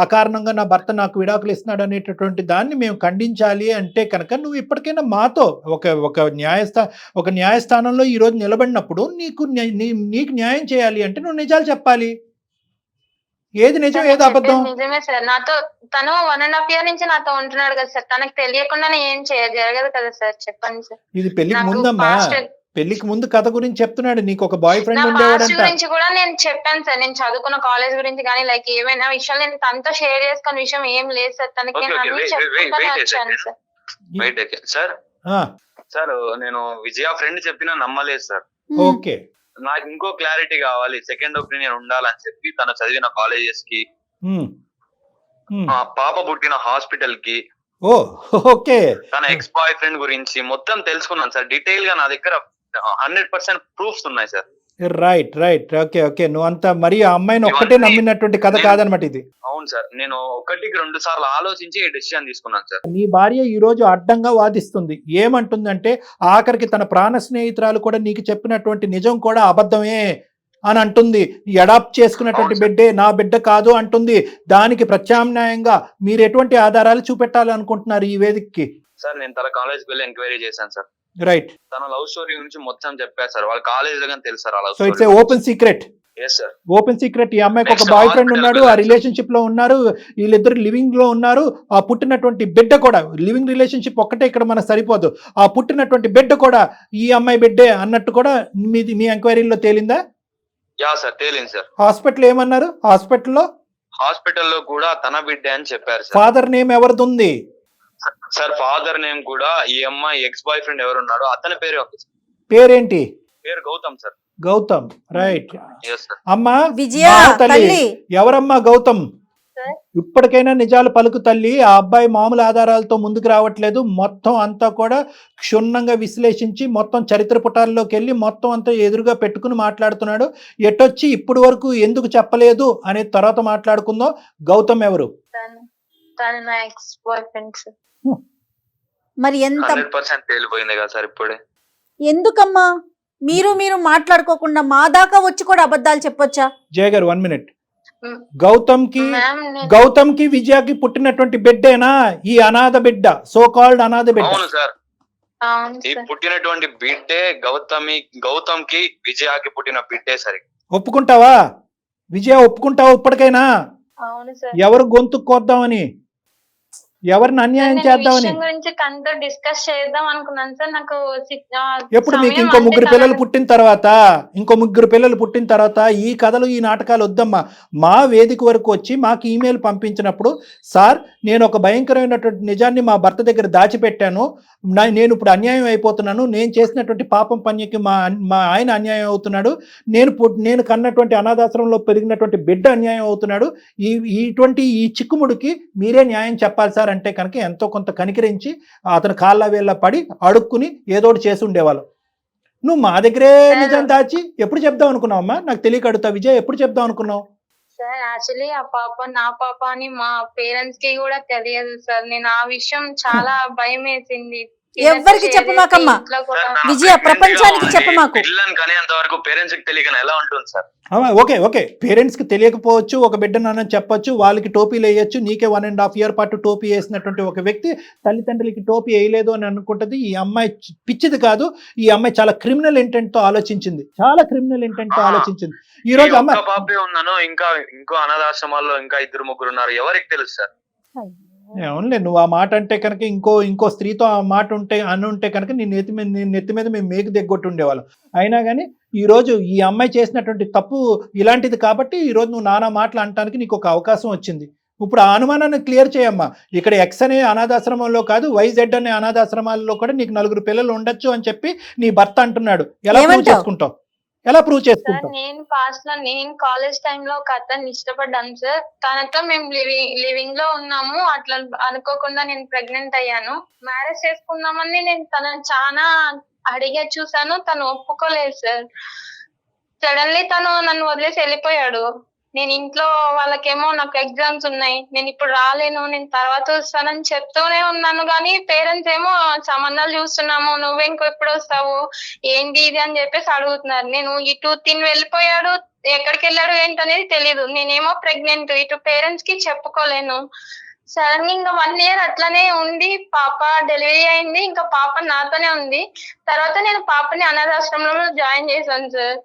ఆ కారణంగా నా భర్త నాకు విడాకులు ఇస్తున్నాడు అనేటటువంటి దాన్ని మేము ఖండించాలి అంటే కనుక నువ్వు ఇప్పటికైనా మాతో ఒక న్యాయస్థానంలో ఈ రోజు నిలబడినప్పుడు నీకు న్యాయం చేయాలి అంటే నువ్వు నిజాలు చెప్పాలి. ఏది నిజం ఏది అబద్ధం? నిజమే సార్, నాతో తను 1.5 year నుంచి నాతో ఉంటున్నాడు కదా సార్, తనకు తెలియకుండా ఏం జరగదు కదా సార్, చెప్పండి సార్. ఇది పెళ్లికి ముందమ్మా, పెళ్లికి ముందు కథ గురించి చెప్తున్నాడు, నీకు ఒక బాయ్ నా ఫ్రెండ్ పాస్ట్ ఉండేవాడంట. గురించి కూడా నేను చెప్పాను సార్. నేను చదువుకున్న కాలేజ్ గురించి కానీ లైక్ ఏమైనా విషయాలు నేను తనతో షేర్ చేసుకున్న విషయం ఏం లేదు సార్. తనకి నేను అన్ని చెప్పుకుంటానే వచ్చాను సార్. Wait sir. ఆ, సార్ నేను విజయ ఫ్రెండ్ చెప్పినా నమ్మలేదు సార్. ఓకే. నాకు ఇంకో క్లారిటీ కావాలి, సెకండ్ ఒపీనియన్ ఉండాలని చెప్పి తను చదివిన కాలేజెస్ కి, ఉమ్, ఉమ్. ఆ పాప పుట్టిన హాస్పిటల్ కి, ఓ ఓకే. తన ఎక్స్ బాయ్ ఫ్రెండ్ గురించి మొత్తం తెలుసుకున్నాను సార్. డీటెయిల్ గా నా దగ్గర 100% ప్రూఫ్స్ ఉన్నాయి sir. Right right, okay okay. నువ్వు అంత మరి ఆ అమ్మాయిని ఒక్కటే నమ్మినటువంటి కథ కాదనమాట ఇది. అవును సార్, నేను 1-2 సార్లు ఆలోచించి ఈ డెసిషన్ తీసుకున్నాను సార్. నీ భార్య ఈ రోజు అడ్డంగా వాదిస్తుంది. ఏమంటుందంటే ఆఖరికి తన ప్రాణ స్నేహితురాలు కూడా నీకు చెప్పినటువంటి నిజం కూడా అబద్ధమే అని అంటుంది. అడాప్ట్ చేసుకున్నటువంటి బిడ్డే నా బిడ్డ కాదు అంటుంది. దానికి ప్రత్యామ్నాయంగా మీరు ఎటువంటి ఆధారాలు చూపెట్టాలనుకుంటున్నారు ఈ వేదికకి? సార్ నేను తన కాలేజ్కి వెళ్ళి ఎంక్వైరీ చేశాను సార్. రైట్. తన లవ్ స్టోరీ గురించి మొత్తం చెప్పారు సార్. వాళ్ళ కాలేజ్ లో కానీ తెలుసు సార్ ఆ love so it's a story. Open secret. Yes sir. Open secret. ఈ అమ్మాయికి ఒక Next బాయ్ ఫ్రెండ్ hospital ఉన్నాడు, ఆ వెళ్ళొచ్చు. రిలేషన్షిప్ లో ఉన్నారు, వీళ్ళిద్దరు లివింగ్ లో ఉన్నారు. ఆ పుట్టినటువంటి బిడ్డ కూడా, లివింగ్ రిలేషన్షిప్ ఒక్కటే ఇక్కడ మనకు సరిపోదు, ఆ పుట్టినటువంటి బిడ్డ కూడా ఈ అమ్మాయి బిడ్డే అన్నట్టు కూడా మీ ఎంక్వైరీలో తేలిందా? యా సార్, తేలింది సార్. హాస్పిటల్ ఏమన్నారు? హాస్పిటల్లో హాస్పిటల్లో కూడా తన బిడ్డే అని చెప్పారు సార్. ఫాదర్ నేమ్ ఎవరిది ఉంది? సార్ ఫాదర్ నేమ్ కూడా ఈ అమ్మాయి ఎక్స్ బాయ్ ఫ్రెండ్ ఎవరున్నాడో అతని పేరే ఉంది సార్. పేరేంటి? పేరు Gautam sir. Gautam. Right. Yes sir. అమ్మా విజయ మా తల్లి, తల్లి ఎవరమ్మా గౌతమ్? సార్. ఇప్పటికైనా నిజాలు పలుకు తల్లి. ఆ అబ్బాయి మామూలు ఆధారాలతో ముందుకు రావట్లేదు. మొత్తం అంతా కూడా క్షుణ్ణంగా విశ్లేషించి మొత్తం చరిత్ర పుటాల్లోకి వెళ్ళి మొత్తం అంతా ఎదురుగా పెట్టుకుని మాట్లాడుతున్నాడు. ఎటొచ్చి ఇప్పుడు వరకు ఎందుకు చెప్పలేదు అనే తర్వాత మాట్లాడుకుందాం. గౌతమ్ ఎవరు? తను నా ఎక్స్ బాయ్ ఫ్రెండ్ సార్. మరి ఎంత 100% తేలిపోయింది కదా సార్ ఇప్పుడే. ఎందుకమ్మా మీరు మాట్లాడుకోకుండా మా దాకా వచ్చి కూడా అబద్ధాలు చెప్పొచ్చా? జయ గారు 1 minute. మ్. గౌతమ్ కి విజయకి పుట్టినటువంటి బిడ్డేనా ఈ అనాథ బిడ్డ? సో కాల్డ్ అనాథ బిడ్డ. అవును సార్. అవును ఈ సార్. పుట్టినటువంటి బిడ్డే గౌతమ్ కి విజయాకి పుట్టిన బిడ్డే సరే. ఒప్పుకుంటావా విజయ? ఒప్పుకుంటావా ఇప్పటికైనా? అవును సార్. ఎవరు గొంతు కోద్దామని, ఎవరిని అన్యాయం నేను ఈ చేద్దామని? విషయం గురించి తనతో డిస్కస్ చేద్దాం అనుకున్నాను సార్. నాకు ఎప్పుడు నీకు సమయం ఇంకో అంటే ముగ్గురు తన- పిల్లలు పుట్టిన తర్వాత ఈ కథలు ఈ నాటకాలు వద్దమ్మా. మా వేదిక వరకు వచ్చి మాకు ఈమెయిల్ పంపించినప్పుడు, సార్ నేను ఒక భయంకరమైనటువంటి నిజాన్ని మా భర్త దగ్గర దాచిపెట్టాను, నేను ఇప్పుడు అన్యాయం అయిపోతున్నాను, నేను చేసినటువంటి పాపం పనికి మా ఆయన అన్యాయం అవుతున్నాడు, నేను కన్నటువంటి అనాథాశ్రమంలో పెరిగినటువంటి బిడ్డ అన్యాయం అవుతున్నాడు, ఇటువంటి ఈ చిక్కుముడికి మీరే న్యాయం చెప్పాలి సార్ అంటే కనుక ఎంతో కొంత కనికరించి అతను కాళ్ళ వేళ్ళ పడి అడుక్కుని ఏదోటి చేసి ఉండేవాళ్ళు. నువ్వు మా దగ్గరే నిజం దాచి ఎప్పుడు చెప్దాం అనుకున్నావమ్మా? నాకు తెలియక అడుగుతా విజయ్, ఎప్పుడు చెప్దాం అనుకున్నావు? సార్ యాక్చువల్లీ ఆ పాప నా పాప అని మా పేరెంట్స్ కి కూడా తెలియదు సార్. నేను ఆ విషయం చాలా భయం వేసింది. ఎవ్వరికి చెప్పమాకమ్మా. ఇంట్లో కూడా విజయ, ప్రపంచానికి చెప్పమాకు. పిల్లల్ని కనేంత వరకు పేరెంట్స్ కి తెలియక ఎలా ఉంటుంది సార్? ఓకే పేరెంట్స్కి తెలియకపోవచ్చు, ఒక బిడ్డనన్న చెప్పొచ్చు, వాళ్ళకి టోపీలు వేయచ్చు. నీకే 1.5 year పాటు టోపీ వేసినటువంటి ఒక వ్యక్తి తల్లిదండ్రులకి టోపీ వేయలేదు అని అనుకుంటుంది. ఈ అమ్మాయి పిచ్చిది కాదు, ఈ అమ్మాయి చాలా క్రిమినల్ ఇంటెంట్ తో ఆలోచించింది. ఈ రోజు అమ్మాయి పాపే ఉన్నాను, ఇంకో అనాథాశ్రమాల్లో ఇంకా 2-3 ఉన్నారు, ఎవరికి తెలుసు సార్? అవునులే, నువ్వు ఆ మాట అంటే కనుక ఇంకో స్త్రీతో ఆ మాట ఉంటే కనుక నీ నెత్తి మీద మేము మేకు దిగ్గొట్టు ఉండేవాళ్ళం. అయినా కానీ ఈ రోజు ఈ అమ్మాయి చేసినటువంటి తప్పు ఇలాంటిది కాబట్టి ఈ రోజు నువ్వు నానా మాటలు అనటానికి నీకు ఒక అవకాశం వచ్చింది. ఇప్పుడు ఆ అనుమానాన్ని క్లియర్ చేయమ్మా. ఇక్కడ ఎక్స్ అనే అనాథాశ్రమంలో కాదు, YZ అనే అనాథాశ్రమాల్లో కూడా నీకు 4 పిల్లలు ఉండొచ్చు అని చెప్పి నీ భర్త అంటున్నాడు. ఎలా ప్రూవ్ చేసుకుంటావు? నేను పాస్ట్ లో నేను కాలేజ్ టైమ్ లో ఒక అతన్ని ఇష్టపడ్డాను సార్. తనతో మేము లివింగ్ లో ఉన్నాము. అట్లా అనుకోకుండా నేను ప్రెగ్నెంట్ అయ్యాను. మ్యారేజ్ చేసుకుందామని నేను తనని చాలా అడిగే చూసాను, తను ఒప్పుకోలేదు సార్. సడన్లీ తను నన్ను వదిలేసి వెళ్ళిపోయాడు. నేను ఇంట్లో వాళ్ళకేమో నాకు ఎగ్జామ్స్ ఉన్నాయి, నేను ఇప్పుడు రాలేను, నేను తర్వాత వస్తానని చెప్తూనే ఉన్నాను. కానీ పేరెంట్స్ ఏమో సంబంధాలు చూస్తున్నాము, నువ్వు ఎప్పుడు వస్తావు, ఏంటి ఇది అని చెప్పేసి అడుగుతున్నారు. నేను ఇటు తిని వెళ్ళిపోయాడు, ఎక్కడికి వెళ్ళాడు ఏంటనేది తెలీదు. నేనేమో ప్రెగ్నెంట్, ఇటు పేరెంట్స్ కి చెప్పుకోలేను. సడన్ గా ఇంకా 1 year అట్లానే ఉండి పాప డెలివరీ అయింది. ఇంకా పాప నాతోనే ఉంది. తర్వాత నేను పాపని అనాథాశ్రమంలో జాయిన్ చేశాను సార్.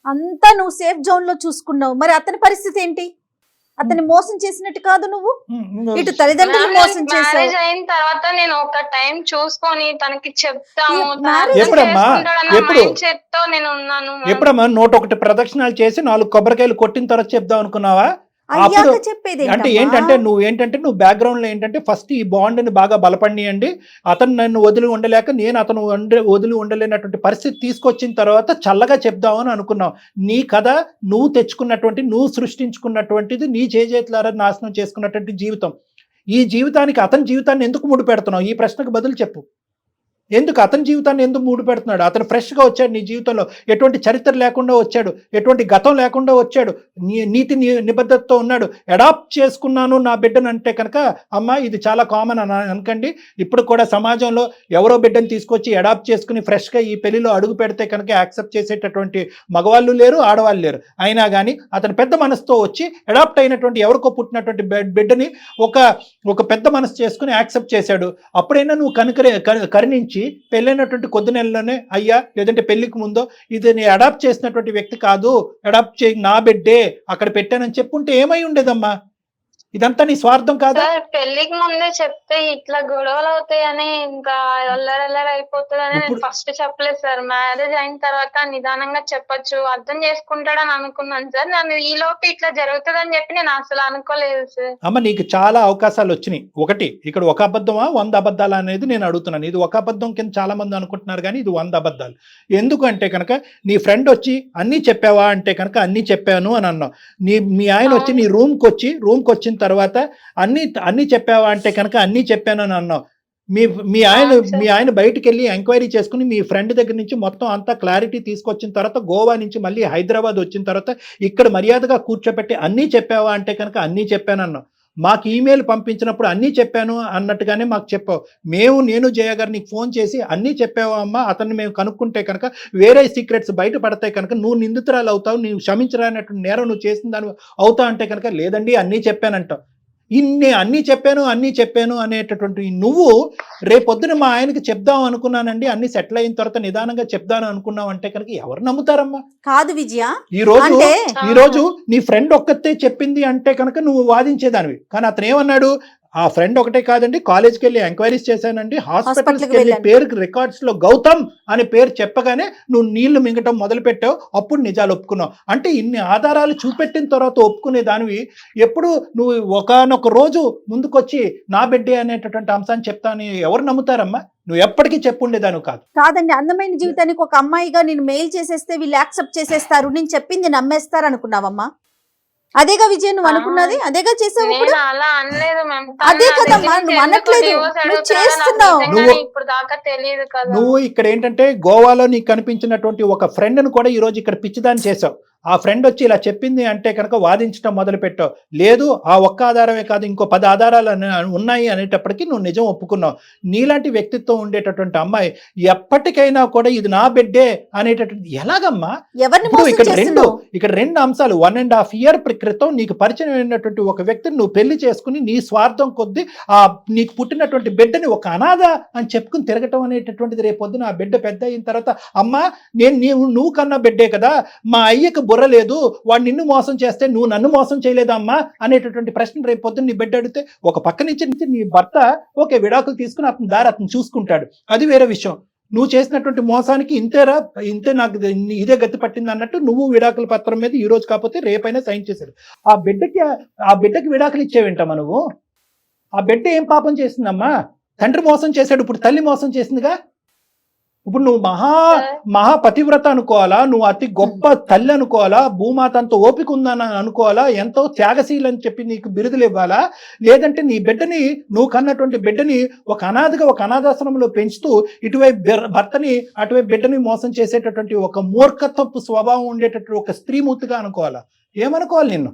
అంతా నువ్వు సేఫ్ జోన్ లో చూసుకున్నావు, మరి అతని పరిస్థితి ఏంటి? అతన్ని మోసం చేసినట్టు కాదు నువ్వు, ఇటు తల్లిదండ్రులు మోసం చేసావు. మ్యారేజ్ అయిన తర్వాత నేను ఒక టైం చూసుకొని తనకి చెప్తాము ఎప్పుడమ్మా? ఎప్పుడు? మైండ్ తో నేను ఉన్నాను. ఎప్పుడమ్మా 101 ప్రదక్షిణాలు చేసి 4 కొబ్బరికాయలు కొట్టిన తర్వాత చెప్దాం అనుకున్నావా? అయ్యాక చెప్పేది అంటే ఏంటంటే నువ్వు బ్యాక్గ్రౌండ్ లో ఏంటంటే ఫస్ట్ ఈ బాండ్ ని బాగా బలపడియండి, అతను నన్ను వదిలి ఉండలేక నేను అతను వదిలి ఉండలేనటువంటి పరిస్థితి తీసుకొచ్చిన తర్వాత చల్లగా చెప్దామని అనుకున్నావు. నీ కథ నువ్వు తెచ్చుకున్నటువంటి, నువ్వు సృష్టించుకున్నటువంటిది, నీ చేతులారా నాశనం చేసుకున్నటువంటి జీవితం. ఈ జీవితానికి అతని జీవితాన్ని ఎందుకు ముడి పెడుతున్నావు? ఈ ప్రశ్నకు బదులు చెప్పు. ఎందుకు అతని జీవితాన్ని ఎందుకు మూడు పెడుతున్నాడు? అతను ఫ్రెష్గా వచ్చాడు నీ జీవితంలో, ఎటువంటి చరిత్ర లేకుండా వచ్చాడు, ఎటువంటి గతం లేకుండా వచ్చాడు, నీతి నిబద్ధతతో ఉన్నాడు. అడాప్ట్ చేసుకున్నాను నా బిడ్డను అంటే కనుక అమ్మ ఇది చాలా కామన్ అని అనకండి. ఇప్పుడు కూడా సమాజంలో ఎవరో బిడ్డను తీసుకొచ్చి అడాప్ట్ చేసుకుని ఫ్రెష్గా ఈ పెళ్లిలో అడుగు పెడితే కనుక యాక్సెప్ట్ చేసేటటువంటి మగవాళ్ళు లేరు, ఆడవాళ్ళు లేరు. అయినా కానీ అతను పెద్ద మనసుతో వచ్చి అడాప్ట్ అయినటువంటి ఎవరికో పుట్టినటువంటి బిడ్డని ఒక పెద్ద మనసు చేసుకుని యాక్సెప్ట్ చేశాడు. అప్పుడైనా నువ్వు కరుణించి పెళ్ళైనటువంటి కొద్ది నెలలోనే అయ్యా, లేదంటే పెళ్లికి ముందో ఇది నేను అడాప్ట్ చేసినటువంటి వ్యక్తి కాదు, అడాప్ట్ చేయి నా బిడ్డే అక్కడ పెట్టానని చెప్పుంటే ఏమై ఉండేదమ్మా? ఇదంతా నీ స్వార్థం కాదా? పెళ్లికి ముందే చెప్తే ఇట్లా గొడవలు అవుతాయని, ఇంకా అల్లరల్లరి అయిపోతుందని నేను ఫస్ట్ చెప్పలేదు సార్. మ్యారేజ్ అయిన తర్వాత నిదానంగా చెప్పొచ్చు, అర్థం చేసుకుంటాడని అనుకున్నాను సార్. నన్ను ఈ లోపు ఇట్లా జరుగుతుందని చెప్పి నేను అసలు అనుకోలేదు సార్. అమ్మ నీకు చాలా అవకాశాలు వచ్చినాయి. ఒకటి ఇక్కడ ఒక అబద్ధమా 100 అబద్ధాలు అనేది నేను అడుగుతున్నాను. ఇది ఒక అబద్ధం కింద చాలా మంది అనుకుంటున్నారు, కానీ ఇది 100 అబద్ధాలు. ఎందుకంటే కనుక నీ ఫ్రెండ్ వచ్చి అన్నీ చెప్పావా అంటే కనుక అన్నీ చెప్పాను అని అన్నావు. మీ ఆయన వచ్చి నీ రూమ్కి వచ్చిన తర్వాత అన్ని చెప్పావా అంటే కనుక అన్ని చెప్పాను అని అన్నావు. మీ ఆయన బయటికి వెళ్ళి ఎంక్వైరీ చేసుకుని మీ ఫ్రెండ్ దగ్గర నుంచి మొత్తం అంతా క్లారిటీ తీసుకొచ్చిన తర్వాత గోవా నుంచి మళ్ళీ హైదరాబాద్ వచ్చిన తర్వాత ఇక్కడ మర్యాదగా కూర్చోబెట్టి అన్నీ చెప్పావా అంటే కనుక అన్నీ చెప్పాను అన్నావు. మాకు ఈమెయిల్ పంపించినప్పుడు అన్నీ చెప్పాను అన్నట్టుగానే మాకు చెప్పావు. నేను జయ గారు నీకు ఫోన్ చేసి అన్నీ చెప్పావా అమ్మా, అతన్ని మేము కనుక్కుంటే కనుక వేరే సీక్రెట్స్ బయట పడతాయి కనుక నువ్వు నిందితురాలు అవుతావు, నువ్వు క్షమించరానట్టు నేరం నువ్వు చేసిన దాన్ని అవుతావు అంటే కనుక లేదండి అన్నీ చెప్పానంటావు. అన్నీ చెప్పాను అనేటటువంటి నువ్వు రేపొద్దున మా ఆయనకి చెప్దాం అనుకున్నానండి, అన్ని సెటిల్ అయిన తర్వాత నిదానంగా చెప్దాను అనుకున్నావు అంటే కనుక ఎవరు నమ్ముతారమ్మా? కాదు విజయ, ఈ రోజు నీ ఫ్రెండ్ ఒక్కతే చెప్పింది అంటే కనుక నువ్వు వాదించేదానివి. కానీ అతను ఏమన్నాడు? ఆ ఫ్రెండ్ ఒకటే కాదండి, కాలేజ్కి వెళ్ళి ఎంక్వైరీస్ చేశానండి, హాస్పిటల్కి వెళ్ళి పేరుకి రికార్డ్స్ లో గౌతమ్ అనే పేరు చెప్పగానే నువ్వు నీళ్లు మింగటం మొదలు పెట్టావు. అప్పుడు నిజాలు ఒప్పుకున్నావు. అంటే ఇన్ని ఆధారాలు చూపెట్టిన తర్వాత ఒప్పుకునే దానివి ఎప్పుడు నువ్వు ఒకనొక రోజు ముందుకొచ్చి నా బిడ్డే అనేటటువంటి అంశాన్ని చెప్తాను ఎవరు నమ్ముతారమ్మా? నువ్వు ఎప్పటికీ చెప్పుండేదాను కాదండి. అందమైన జీవితానికి ఒక అమ్మాయిగా నేను మెయిల్ చేసేస్తే వీళ్ళు యాక్సెప్ట్ చేసేస్తారు, నేను చెప్పింది నమ్మేస్తారు అనుకున్నావమ్మా? అదేగా విజయ్ నువ్వు అనుకున్నది, అదేగా చేసావు. అలా అనలేదు మ్యామ్, అదే కదమ్మా నువ్వు అనట్లేదు, నువ్వు చేస్తున్నావు. ఇప్పుడు దాకా తెలియదు కదా. నువ్వు ఇక్కడ ఏంటంటే గోవాలో నీకు కనిపించినటువంటి ఒక ఫ్రెండ్ ను కూడా ఈ రోజు ఇక్కడ పిచ్చిదాన్ని చేసావు. ఆ ఫ్రెండ్ వచ్చి ఇలా చెప్పింది అంటే కనుక వాదించడం మొదలు పెట్టావు. లేదు ఆ ఒక్క ఆధారమే కాదు ఇంకో 10 ఆధారాలు ఉన్నాయి అనేటప్పటికీ నువ్వు నిజం ఒప్పుకున్నావు. నీలాంటి వ్యక్తిత్వం ఉండేటటువంటి అమ్మాయి ఎప్పటికైనా కూడా ఇది నా బిడ్డే అనేటటువంటి ఎలాగమ్మా? ఇక్కడ రెండు అంశాలు. 1.5 year క్రితం నీకు పరిచయం అయినటువంటి ఒక వ్యక్తిని నువ్వు పెళ్లి చేసుకుని నీ స్వార్థం కొద్దీ నీకు పుట్టినటువంటి బిడ్డని ఒక అనాథ అని చెప్పుకుని తిరగటం అనేటటువంటిది రేపొద్దున ఆ బిడ్డ పెద్ద అయిన తర్వాత అమ్మా నువ్వు కన్నా బిడ్డే కదా, మా అయ్యకు బుర్ర లేదు, వాడు నిన్ను మోసం చేస్తే నువ్వు నన్ను మోసం చేయలేదమ్మా అనేటటువంటి ప్రశ్న రేపు పొద్దున్న నీ బిడ్డ అడిగితే ఒక పక్క నుంచి నీ భర్త ఓకే విడాకులు తీసుకుని అతని దారి అతను చూసుకుంటాడు, అది వేరే విషయం. నువ్వు చేసినటువంటి మోసానికి ఇంతే నాకు ఇదే గతి పట్టింది అన్నట్టు నువ్వు విడాకుల పత్రం మీద ఈ రోజు కాకపోతే రేపైనా సైన్ చేశాడు. ఆ బిడ్డకి విడాకులు ఇచ్చేవేంటమ్మా నువ్వు? ఆ బిడ్డ ఏం పాపం చేసిందమ్మా? తండ్రి మోసం చేశాడు, ఇప్పుడు తల్లి మోసం చేసిందిగా. ఇప్పుడు నువ్వు మహా పతివ్రత అనుకోవాలా, నువ్వు అతి గొప్ప తల్లి అనుకోవాలా, భూమాత అంత ఓపిక ఉందని అనుకోవాలా, ఎంతో త్యాగశీలు అని చెప్పి నీకు బిరుదులు ఇవ్వాలా, లేదంటే నీ బిడ్డని నువ్వు కన్నటువంటి బిడ్డని ఒక అనాథగా ఒక అనాథాశ్రమంలో పెంచుతూ ఇటువైపు భర్తని అటువైపు బిడ్డని మోసం చేసేటటువంటి ఒక మూర్ఖత్వపు స్వభావం ఉండేటటువంటి ఒక స్త్రీమూర్తిగా అనుకోవాలా? ఏమనుకోవాలి నిన్ను?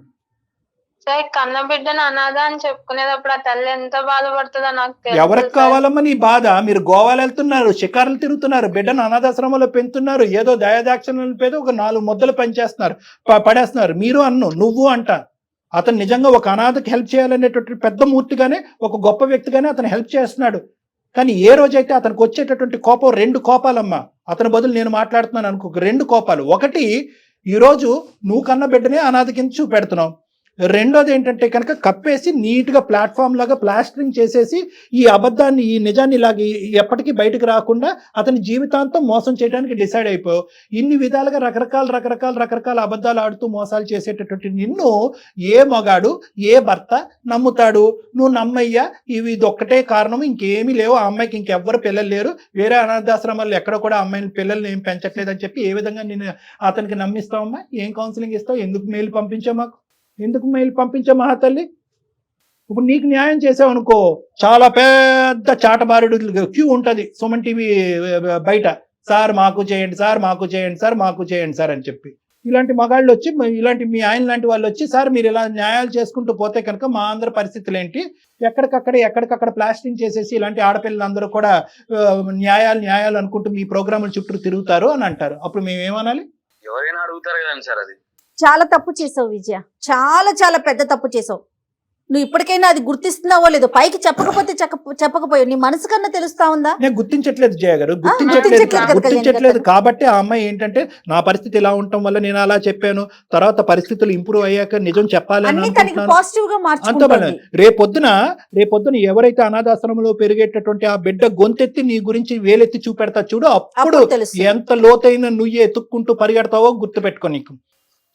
సార్ కన్న బిడ్డను అనాథ అని చెప్పుకునేటప్పుడు ఆ తల్లి ఎంత బాధపడుతుందో నాకు తెలుసు. ఎవరికి కావాలమ్మా నీ బాధ? మీరు గోవాలు వెళ్తున్నారు, షికారులు తిరుగుతున్నారు, బిడ్డను అనాథాశ్రమంలో పెంచుతున్నారు, ఏదో దయాదాక్షిణ్యాల పేద ఒక 4 ముద్దలు పడేస్తున్నారు. మీరు నువ్వు అంట. అతను నిజంగా ఒక అనాథకి హెల్ప్ చేయాలనేటువంటి పెద్ద మూర్తిగానే ఒక గొప్ప వ్యక్తిగానే అతను హెల్ప్ చేస్తున్నాడు. కానీ ఏ రోజైతే అతనికి వచ్చేటటువంటి కోపం 2 కోపాలమ్మా. అతని బదులు నేను మాట్లాడుతున్నాను అనుకో, 2 కోపాలు. ఒకటి, ఈరోజు నువ్వు కన్న బిడ్డనే అనాథ కింద చూపెడుతున్నావు. రెండోది ఏంటంటే కనుక కప్పేసి నీట్గా ప్లాట్ఫామ్ లాగా ప్లాస్టరింగ్ చేసేసి ఈ అబద్ధాన్ని ఈ నిజాన్ని ఇలాగ ఎప్పటికీ బయటకు రాకుండా అతని జీవితాంతం మోసం చేయడానికి డిసైడ్ అయిపోయావు. ఇన్ని విధాలుగా రకరకాల అబద్ధాలు ఆడుతూ మోసాలు చేసేటటువంటి నిన్ను ఏ మగాడు ఏ భర్త నమ్ముతాడు? నువ్వు నమ్మయ్యా ఇది ఒక్కటే కారణం, ఇంకేమీ లేవు, ఆ అమ్మాయికి ఇంకెవ్వరు పిల్లలు లేరు, వేరే అనాథాశ్రమాల్లో ఎక్కడ కూడా అమ్మాయిని పిల్లల్ని ఏం పెంచట్లేదని చెప్పి ఏ విధంగా నేను అతనికి నమ్మిస్తావమ్మా? ఏం కౌన్సిలింగ్ ఇస్తావు? ఎందుకు మెయిల్ పంపించావు మాకు? ఎందుకు మెయిల్ పంపించా మహాతల్లి? ఇప్పుడు నీకు న్యాయం చేసావనుకో చాలా పెద్ద చాటబారుడు క్యూ ఉంటుంది సుమన్ టీవీ బయట, సార్ మాకు చేయండి సార్, మాకు చేయండి సార్, మాకు చేయండి సార్ అని చెప్పి. ఇలాంటి మగాళ్ళు వచ్చి, ఇలాంటి మీ ఆయన లాంటి వాళ్ళు వచ్చి, సార్ మీరు ఇలా న్యాయాలు చేసుకుంటూ పోతే కనుక మా అందరి పరిస్థితులు ఏంటి? ఎక్కడికక్కడ ప్లాస్టింగ్ చేసేసి ఇలాంటి ఆడపిల్లలందరూ కూడా న్యాయాలు అనుకుంటూ మీ ప్రోగ్రాముల చుట్టూ తిరుగుతారు అని అంటారు. అప్పుడు మేము ఏమనాలి? ఎవరైనా అడుగుతారు కదండి సార్. అది చాలా తప్పు చేసావు విజయ, చాలా పెద్ద తప్పు చేసావు. నువ్వు ఇప్పటికైనా అది గుర్తిస్తున్నావో లేదో, పైకి చెప్పకపోతే చెప్పకపోయావు, నీ మనసు కన్నా తెలుస్తా ఉందా? నేను గుర్తించట్లేదు జయ గారు, గుర్తించట్లేదు కాబట్టి ఆ అమ్మాయి ఏంటంటే నా పరిస్థితి ఇలా ఉండటం వల్ల నేను అలా చెప్పాను, తర్వాత పరిస్థితులు ఇంప్రూవ్ అయ్యాక నిజం చెప్పాలని పాజిటివ్ గా మార్చుకుంటుంది. రేపొద్దున ఎవరైతే అనాథాశ్రమంలో పెరిగేటటువంటి ఆ బిడ్డ గొంతెత్తి నీ గురించి వేలెత్తి చూపెడతా చూడు, అప్పుడు ఎంత లోతైన నువ్వు ఎత్తుక్కుంటూ పరిగెడతావో గుర్తుపెట్టుకో. నీకు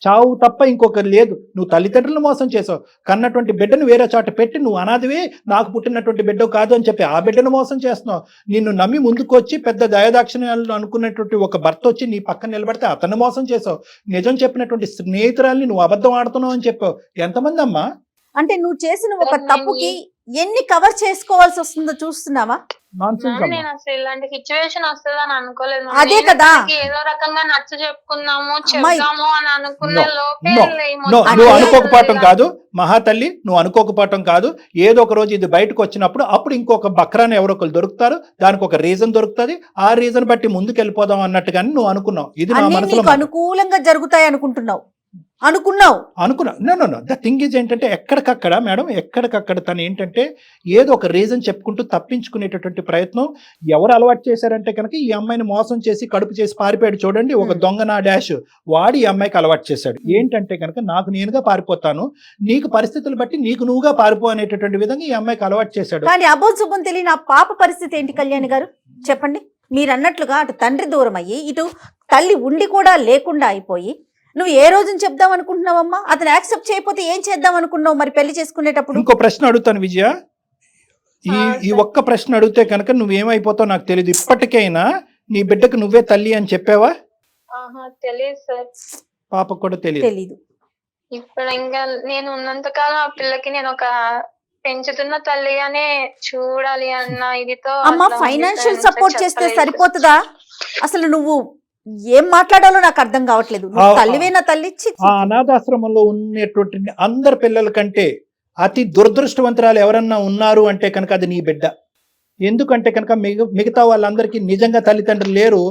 చావు తప్ప ఇంకొకరు లేదు. నువ్వు తల్లిదండ్రులను మోసం చేసావు, కన్నటువంటి బిడ్డను వేరే చోట పెట్టి నువ్వు అనాథవే, నాకు పుట్టినటువంటి బిడ్డ కాదు అని చెప్పి ఆ బిడ్డను మోసం చేస్తున్నావు. నిన్ను నమ్మి ముందుకొచ్చి పెద్ద దయాదాక్షిణ్యాలు అనుకున్నటువంటి ఒక భర్త వచ్చి నీ పక్కన నిలబడితే అతన్ని మోసం చేసావు. నిజం చెప్పినటువంటి స్నేహితురాల్ని నువ్వు అబద్ధం ఆడుతున్నావు అని చెప్పావు. ఎంతమంది అమ్మా? అంటే నువ్వు చేసిన ఒక తప్పుకి ఎన్ని కవర్ చేసుకోవాల్సి వస్తుందో చూస్తున్నావా? నేను అసలు ఇలాంటి సిచ్యువేషన్ వస్తుందని అనుకోలేదు. అదే కదా, ఏదో రకంగా నచ్చ చెప్పుకుందాము చెప్దాము అని అనుకున్న లోపే నువ్వు అనుకోకపోవటం కాదు మహాతల్లి, నువ్వు అనుకోకపోవటం కాదు. ఏదో ఒక రోజు ఇది బయటకు వచ్చినప్పుడు అప్పుడు ఇంకొక బక్రాన్ని ఎవరో ఒకరు దొరుకుతారు, దానికి ఒక రీజన్ దొరుకుతుంది, ఆ రీజన్ బట్టి ముందుకు వెళ్ళిపోదాం అన్నట్టుగానే నువ్వు అనుకున్నావు. ఇది నా మనసులో అనుకూలంగా జరుగుతాయి అనుకున్నావు. ద థింగ్ ఈజ్ ఏంటంటే ఎక్కడికక్కడ మేడం, ఎక్కడికక్కడ తను ఏంటంటే ఏదో ఒక రీజన్ చెప్పుకుంటూ తప్పించుకునేటటువంటి ప్రయత్నం. ఎవరు అలవాటు చేశారంటే కనుక ఈ అమ్మాయిని మోసం చేసి కడుపు చేసి పారిపోయాడు చూడండి, ఒక దొంగ నా డాష్, వాడి ఈ అమ్మాయికి అలవాటు చేశాడు. ఏంటంటే కనుక నాకు నేనుగా పారిపోతాను, నీకు పరిస్థితులు బట్టి నీకు నువ్వుగా పారిపో అనేటటువంటి విధంగా ఈ అమ్మాయికి అలవాటు చేశాడు. కానీ అబోధం తెలియని ఆ పాప పరిస్థితి ఏంటి కళ్యాణి గారు చెప్పండి? మీరు అన్నట్లుగా అటు తండ్రి దూరం అయ్యి ఇటు తల్లి ఉండి కూడా లేకుండా అయిపోయి నువ్వు ఏ రోజున చెప్దాం అనుకుంటున్నావమ్మా? అతను యాక్సెప్ట్ చేయకపోతే ఏం చేద్దాం అనుకున్నావు మరి పెళ్లి చేసుకునేటప్పుడు? ఇంకో ప్రశ్న అడుగుతాను విజయ, ఈ ఒక్క ప్రశ్న అడిగితే కనుక నువ్వేమైపోతావు నాకు తెలియదు. ఇప్పటికైనా నీ బిడ్డకు నువ్వే తల్లి అని చెప్పావా? తెలియదు సార్. పాపకు కూడా తెలియదు. ఇప్పుడు ఇంకా నేను ఉన్నంతకాలం ఆ పిల్లకి నేను ఒక పెంచుతున్న తల్లిగానే చూడాలి అన్న ఇదితో. అమ్మా ఫైనాన్షియల్ సపోర్ట్ చేస్తే సరిపోతుందా? అసలు నువ్వు ఏం మాట్లాడాలో నాకు అర్థం కావట్లేదు. తల్లివే నా తల్లి. ఆ అనాథాశ్రమంలో ఉన్నటువంటి అందరి పిల్లల కంటే అతి దురదృష్టవంతురాలు ఎవరన్నా ఉన్నారు అంటే కనుక అది నీ బిడ్డ. ఎందుకంటే కనుక మిగతా వాళ్ళందరికీ నిజంగా తల్లిదండ్రులు లేరు,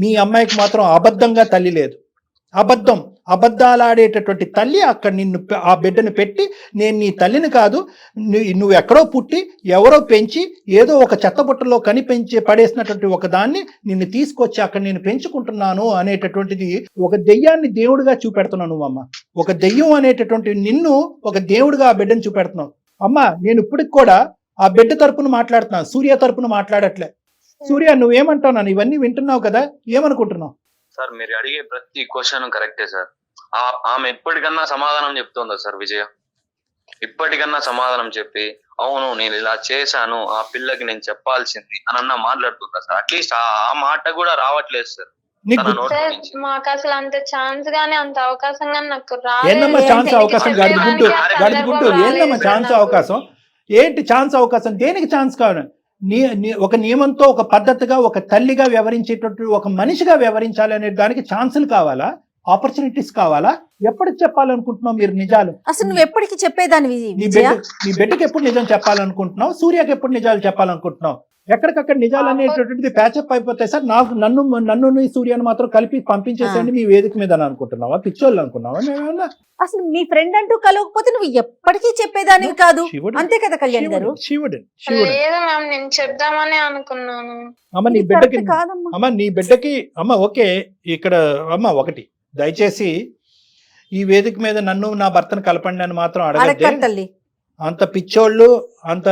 మీ అమ్మాయికి మాత్రం అబద్ధంగా తల్లి లేదు. అబద్ధాలు ఆడేటటువంటి తల్లి అక్కడ నిన్ను ఆ బిడ్డను పెట్టి, నేను నీ తల్లిని కాదు, నువ్వు ఎక్కడో పుట్టి ఎవరో పెంచి ఏదో ఒక చెత్తబుట్టలో కనిపెంచి పడేసినటువంటి ఒక దాన్ని నిన్ను తీసుకొచ్చి అక్కడ నేను పెంచుకుంటున్నాను అనేటటువంటిది ఒక దెయ్యాన్ని దేవుడిగా చూపెడుతున్నావు నువ్వు అమ్మ. ఒక దెయ్యం అనేటటువంటి నిన్ను ఒక దేవుడిగా ఆ బిడ్డను చూపెడుతున్నావు. అమ్మ నేను ఇప్పటికి కూడా ఆ బిడ్డ తరపున మాట్లాడుతున్నాను, సూర్య తరపున మాట్లాడట్లే. సూర్య నువ్వేమంటావు? నన్ను ఇవన్నీ వింటున్నావు కదా, ఏమనుకుంటున్నావు? సార్ మీరు అడిగే ప్రతి క్వశ్చన్ కరెక్టే సార్. ఆమె ఇప్పటికన్నా సమాధానం చెప్తుందా సార్ విజయ? ఇప్పటికన్నా సమాధానం చెప్పి అవును నేను ఇలా చేశాను ఆ పిల్లకి నేను చెప్పాల్సింది అని మాట్లాడుతుందా సార్? అట్లీస్ట్ ఆ మాట కూడా రావట్లేదు సార్. మాకు అసలు అంత ఛాన్స్ గానీ అంత అవకాశం గానీ నాకు అవకాశం ఏంటి? ఛాన్స్ అవకాశం దేనికి ఛాన్స్ కావాలి? ఒక నియమంతో ఒక పద్ధతిగా ఒక తల్లిగా వ్యవహరించేటట్టు ఒక మనిషిగా వ్యవహరించాలి అనే దానికి ఛాన్సులు కావాలా, ఆపర్చునిటీస్ కావాలా? ఎప్పటికి చెప్పాలనుకుంటున్నావు మీరు నిజాలు? అసలు నువ్వు ఎప్పటికి చెప్పేదాన్ని? నీ బిడ్డకి ఎప్పుడు నిజం చెప్పాలనుకుంటున్నావు? సూర్యకి ఎప్పుడు నిజాలు చెప్పాలనుకుంటున్నావు? ఎక్కడికక్కడ నిజాలు అనేటటువంటిది ప్యాచప్ అయిపోతాయి సార్. నన్ను సూర్యాన్ని మాత్రం కలిపి పంపించేసేయండి మీ వేదిక మీద అని అనుకుంటున్నావా? పిచ్చోళ్ళు అనుకున్నావా? అసలు మీ ఫ్రెండ్ అంటూ కలవకపోతే నువ్వు ఎప్పటికీ చెప్పేదానివి కాదు, అంతే కదా కళ్యాణ్ గారు? నేను చెప్దామని అనుకున్నాను. అమ్మ నీ బిడ్డకి అమ్మ ఓకే ఇక్కడ అమ్మ ఒకటి దయచేసి ఈ వేదిక మీద నన్ను నా భర్తను కలపండి అని మాత్రం అడగద్దే. అడగండి తల్లి. అంత పిచ్చోళ్ళు, అంత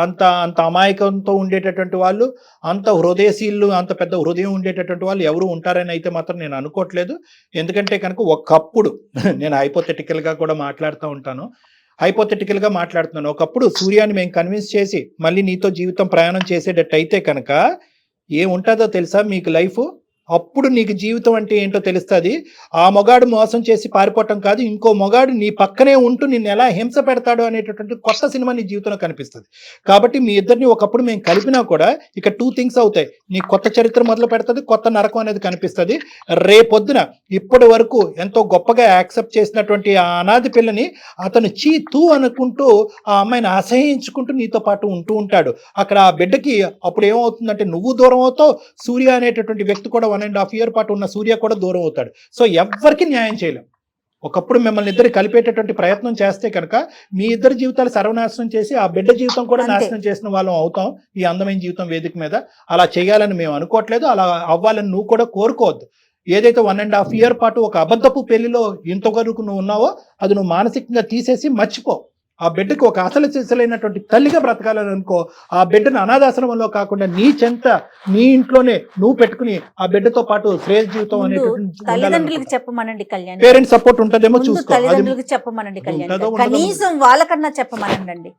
అంత అంత అమాయకంతో ఉండేటటువంటి వాళ్ళు, అంత హృదయశీలు, అంత పెద్ద హృదయం ఉండేటటువంటి వాళ్ళు ఎవరు ఉంటారని అయితే మాత్రం నేను అనుకోవట్లేదు. ఎందుకంటే కనుక ఒకప్పుడు నేను హైపోథెటికల్గా కూడా మాట్లాడుతూ ఉంటాను, హైపోథెటికల్గా మాట్లాడుతున్నాను. ఒకప్పుడు సూర్యాన్ని మేము కన్విన్స్ చేసి మళ్ళీ నీతో జీవితం ప్రయాణం చేసేటట్టు అయితే కనుక ఏముంటుందో తెలుసా మీకు లైఫ్? అప్పుడు నీకు జీవితం అంటే ఏంటో తెలుస్తుంది. ఆ మొగాడు మోసం చేసి పారిపోవటం కాదు, ఇంకో మొగాడు నీ పక్కనే ఉంటూ నిన్ను ఎలా హింస పెడతాడు అనేటటువంటి కొత్త సినిమా నీ జీవితంలో కనిపిస్తుంది. కాబట్టి మీ ఇద్దరిని ఒకప్పుడు మేము కలిపినా కూడా ఇక 2 things అవుతాయి. నీ కొత్త చరిత్ర మొదలు పెడుతుంది, కొత్త నరకం అనేది కనిపిస్తుంది. రేపొద్దున ఇప్పటి వరకు ఎంతో గొప్పగా యాక్సెప్ట్ చేసినటువంటి ఆ అనాథి పిల్లని అతను తూ అనుకుంటూ ఆ అమ్మాయిని అసహించుకుంటూ నీతో పాటు ఉంటూ ఉంటాడు. అక్కడ ఆ బిడ్డకి అప్పుడు ఏమవుతుందంటే నువ్వు దూరం అవుతావు, సూర్య అనేటటువంటి వ్యక్తి కూడా 1.5 year పాటు ఉన్న సూర్య కూడా దూరం అవుతాడు. సో ఎవ్వరికి న్యాయం చేయలేం. ఒకప్పుడు మిమ్మల్ని ఇద్దరు కలిపేటటువంటి ప్రయత్నం చేస్తే కనుక మీ ఇద్దరి జీవితాలు సర్వనాశనం చేసి ఆ బిడ్డ జీవితం కూడా అంతే. నాశనం చేసిన వాళ్ళం అవుతాం ఈ అందమైన జీవితం వేదిక మీద. అలా చేయాలని మేము అనుకోవట్లేదు, అలా అవ్వాలని నువ్వు కూడా కోరుకోవద్దు. ఏదైతే 1.5 year పాటు ఒక అబద్ధపు పెళ్లిలో ఇంతవరకు నువ్వు ఉన్నావో అది నువ్వు మానసికంగా తీసేసి మర్చిపో. ఆ బిడ్డకు ఒక అసలు సిసలైనటువంటి తల్లిగా బ్రతకాలని అనుకో. ఆ బిడ్డను అనాథాశ్రమంలో కాకుండా నీ చెంత నీ ఇంట్లోనే నువ్వు పెట్టుకుని ఆ బిడ్డతో పాటు శ్రేయస్ జీవితం తల్లిదండ్రులకు చెప్పమనండి కళ్యాణ్. పేరెంట్స్ సపోర్ట్ ఉంటదేమో చూసుకో. తల్లిదండ్రులకు చెప్పమనండి కళ్యాణ్. ఉంటుందో ఉండదో కనీసం వాళ్ళకన్నా చెప్పమనండి.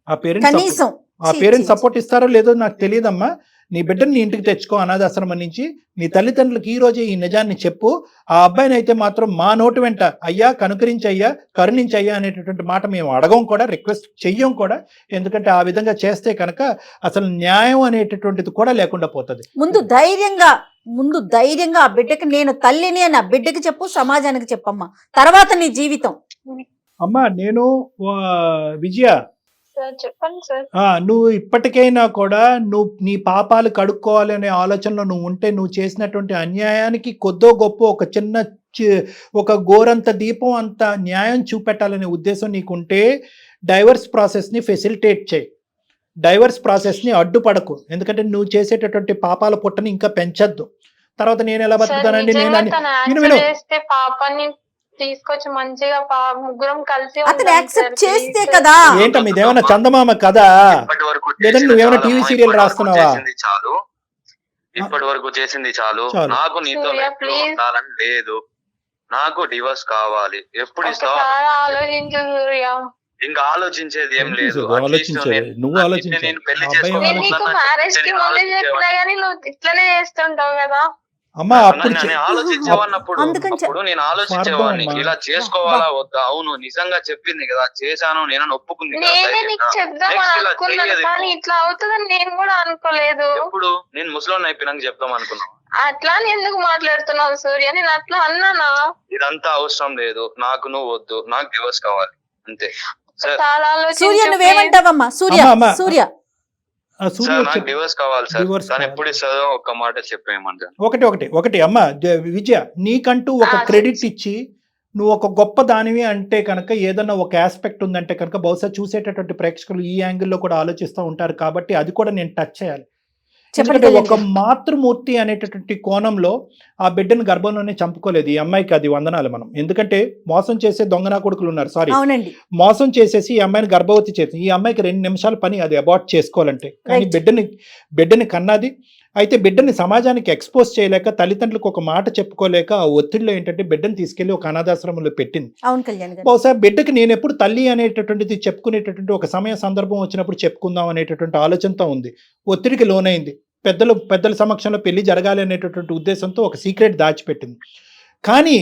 ఆ పేరెంట్స్ కనీసం ఆ పేరెంట్స్ సపోర్ట్ ఇస్తారో లేదో నాకు తెలియదమ్మా. నీ బిడ్డని నీ ఇంటికి తెచ్చుకో అనాథాశ్రమం నుంచి. నీ తల్లిదండ్రులకు ఈ రోజే ఈ నిజాన్ని చెప్పు. ఆ అబ్బాయిని అయితే మాత్రం మా నోటి వెంట అయ్యా కనుకరించయ్యా కరుణించయ్యా అనేటటువంటి మాట మేము అడగం కూడా, రిక్వెస్ట్ చెయ్యం కూడా. ఎందుకంటే ఆ విధంగా చేస్తే కనుక అసలు న్యాయం అనేటటువంటిది కూడా లేకుండా పోతుంది. ముందు ధైర్యంగా ఆ బిడ్డకి నేను తల్లిని అని ఆ బిడ్డకి చెప్పు, సమాజానికి చెప్పమ్మా, తర్వాత నీ జీవితం. అమ్మా నేను విజయ, సార్ చెప్పండి సార్. నువ్వు ఇప్పటికైనా కూడా నువ్వు నీ పాపాలు కడుక్కోవాలి అనే ఆలోచనలో నువ్వు ఉంటే, నువ్వు చేసినటువంటి అన్యాయానికి కొద్దో గొప్ప ఒక చిన్న ఒక గోరంత దీపం అంత న్యాయం చూపెట్టాలనే ఉద్దేశం నీకుంటే డైవర్స్ ప్రాసెస్ని ఫెసిలిటేట్ చేయి. డైవర్స్ ప్రాసెస్ని అడ్డుపడకు. ఎందుకంటే నువ్వు చేసేటటువంటి పాపాల పుట్టని ఇంకా పెంచద్దు. తర్వాత నేను ఎలా బతుకుతానండి, నేను చేస్తే పాపాన్ని తీసుకొచ్చి మంచిగా ముగ్గురం కలిసి అతను యాక్సెప్ట్ చేస్తే కదా. ఏంటమ్మా ఇదేమన్నా చందమామ కదా? లేదంటే నువ్వేమైనా టీవీ సీరియల్ రాస్తున్నావా? ఇప్పటి వరకు చేసింది చాలు. నాకు నీతో ఉండాలని లేదు. నాకు డివోర్స్ కావాలి. ఎప్పుడు ఇస్తావు? ఆలోచించు సూర్య. ఇంకా ఆలోచించేది ఏం లేదు. నువ్వు ఆలోచించే నేను పెళ్లి చేసుకోవాలి. నీకు మ్యారేజ్ కి ముందే చెప్పినా గానీ నువ్వు ఇట్లనే చేస్తుంటావు కదా. అమ్మా అప్పుడు ఆలోచించేవాడినప్పుడు నేను ఆలోచించేవాడిని ఇలా చేసుకోవాలా వద్దా. అవును నిజంగా చెప్పింది కదా, చేశాను నేను ఒప్పుకుంది. నేనే నీకు చెప్దాం అనుకున్నాను కానీ ఇట్లా అవుతుందని నేను కూడా అనుకోలేదు. ఇప్పుడు నేను ముసలోని అయిపోయినాక చెప్దాం అనుకున్నాను. అట్లా ఎందుకు మాట్లాడుతున్నావు సూర్య? నేను అట్లా అన్నానా? ఇదంతా అవసరం లేదు. నాకు నువ్వు వద్దు, నాకు డివోర్స్ కావాలి అంతే. చాలా సూర్య నువ్వేమంటావమ్మా? సూర్య నాకు డివోర్స్ కావాలి సార్. కానీ ఎప్పుడు ఇస్తుందో ఒక్క మాట చెప్పేయమంటాను. ఒకటి అమ్మా విజయ, నీకంటూ ఒక క్రెడిట్ ఇచ్చి నువ్వు ఒక గొప్ప దానివి అంటే కనుక ఏదన్నా ఒక ఆస్పెక్ట్ ఉందంటే కనుక బహుశా చూసేటటువంటి ప్రేక్షకులు ఈ యాంగిల్లో కూడా ఆలోచిస్తూ ఉంటారు. కాబట్టి అది కూడా నేను టచ్ చేయాలి. ఎందుకంటే ఒక మాతృమూర్తి అనేటటువంటి కోణంలో ఆ బిడ్డను గర్భంలోనే చంపుకోలేదు ఈ అమ్మాయికి. అది వందనాలు మనం. ఎందుకంటే మోసం చేసే దొంగనా కొడుకులు ఉన్నారు, సారీ మోసం చేసేసి ఈ అమ్మాయిని గర్భవతి చేసి ఈ అమ్మాయికి 2 నిమిషాల పని అది అబార్ట్ చేసుకోవాలంటే. కానీ బిడ్డని కన్నది. అయితే బిడ్డని సమాజానికి ఎక్స్పోజ్ చేయలేక, తల్లిదండ్రులకు ఒక మాట చెప్పుకోలేక ఆ ఒత్తిడిలో ఏంటంటే బిడ్డను తీసుకెళ్లి ఒక అనాథాశ్రమంలో పెట్టింది. బహుశా బిడ్డకి నేను ఎప్పుడు తల్లి అనేటటువంటిది చెప్పుకునేటటువంటి ఒక సమయ సందర్భం వచ్చినప్పుడు చెప్పుకుందాం అనేటటువంటి ఆలోచనతో ఉంది. ఒత్తిడికి లోనైంది. పెద్దల సమక్షంలో పెళ్లి జరగాలి అనేటటువంటి ఉద్దేశంతో ఒక సీక్రెట్ దాచిపెట్టింది. కానీ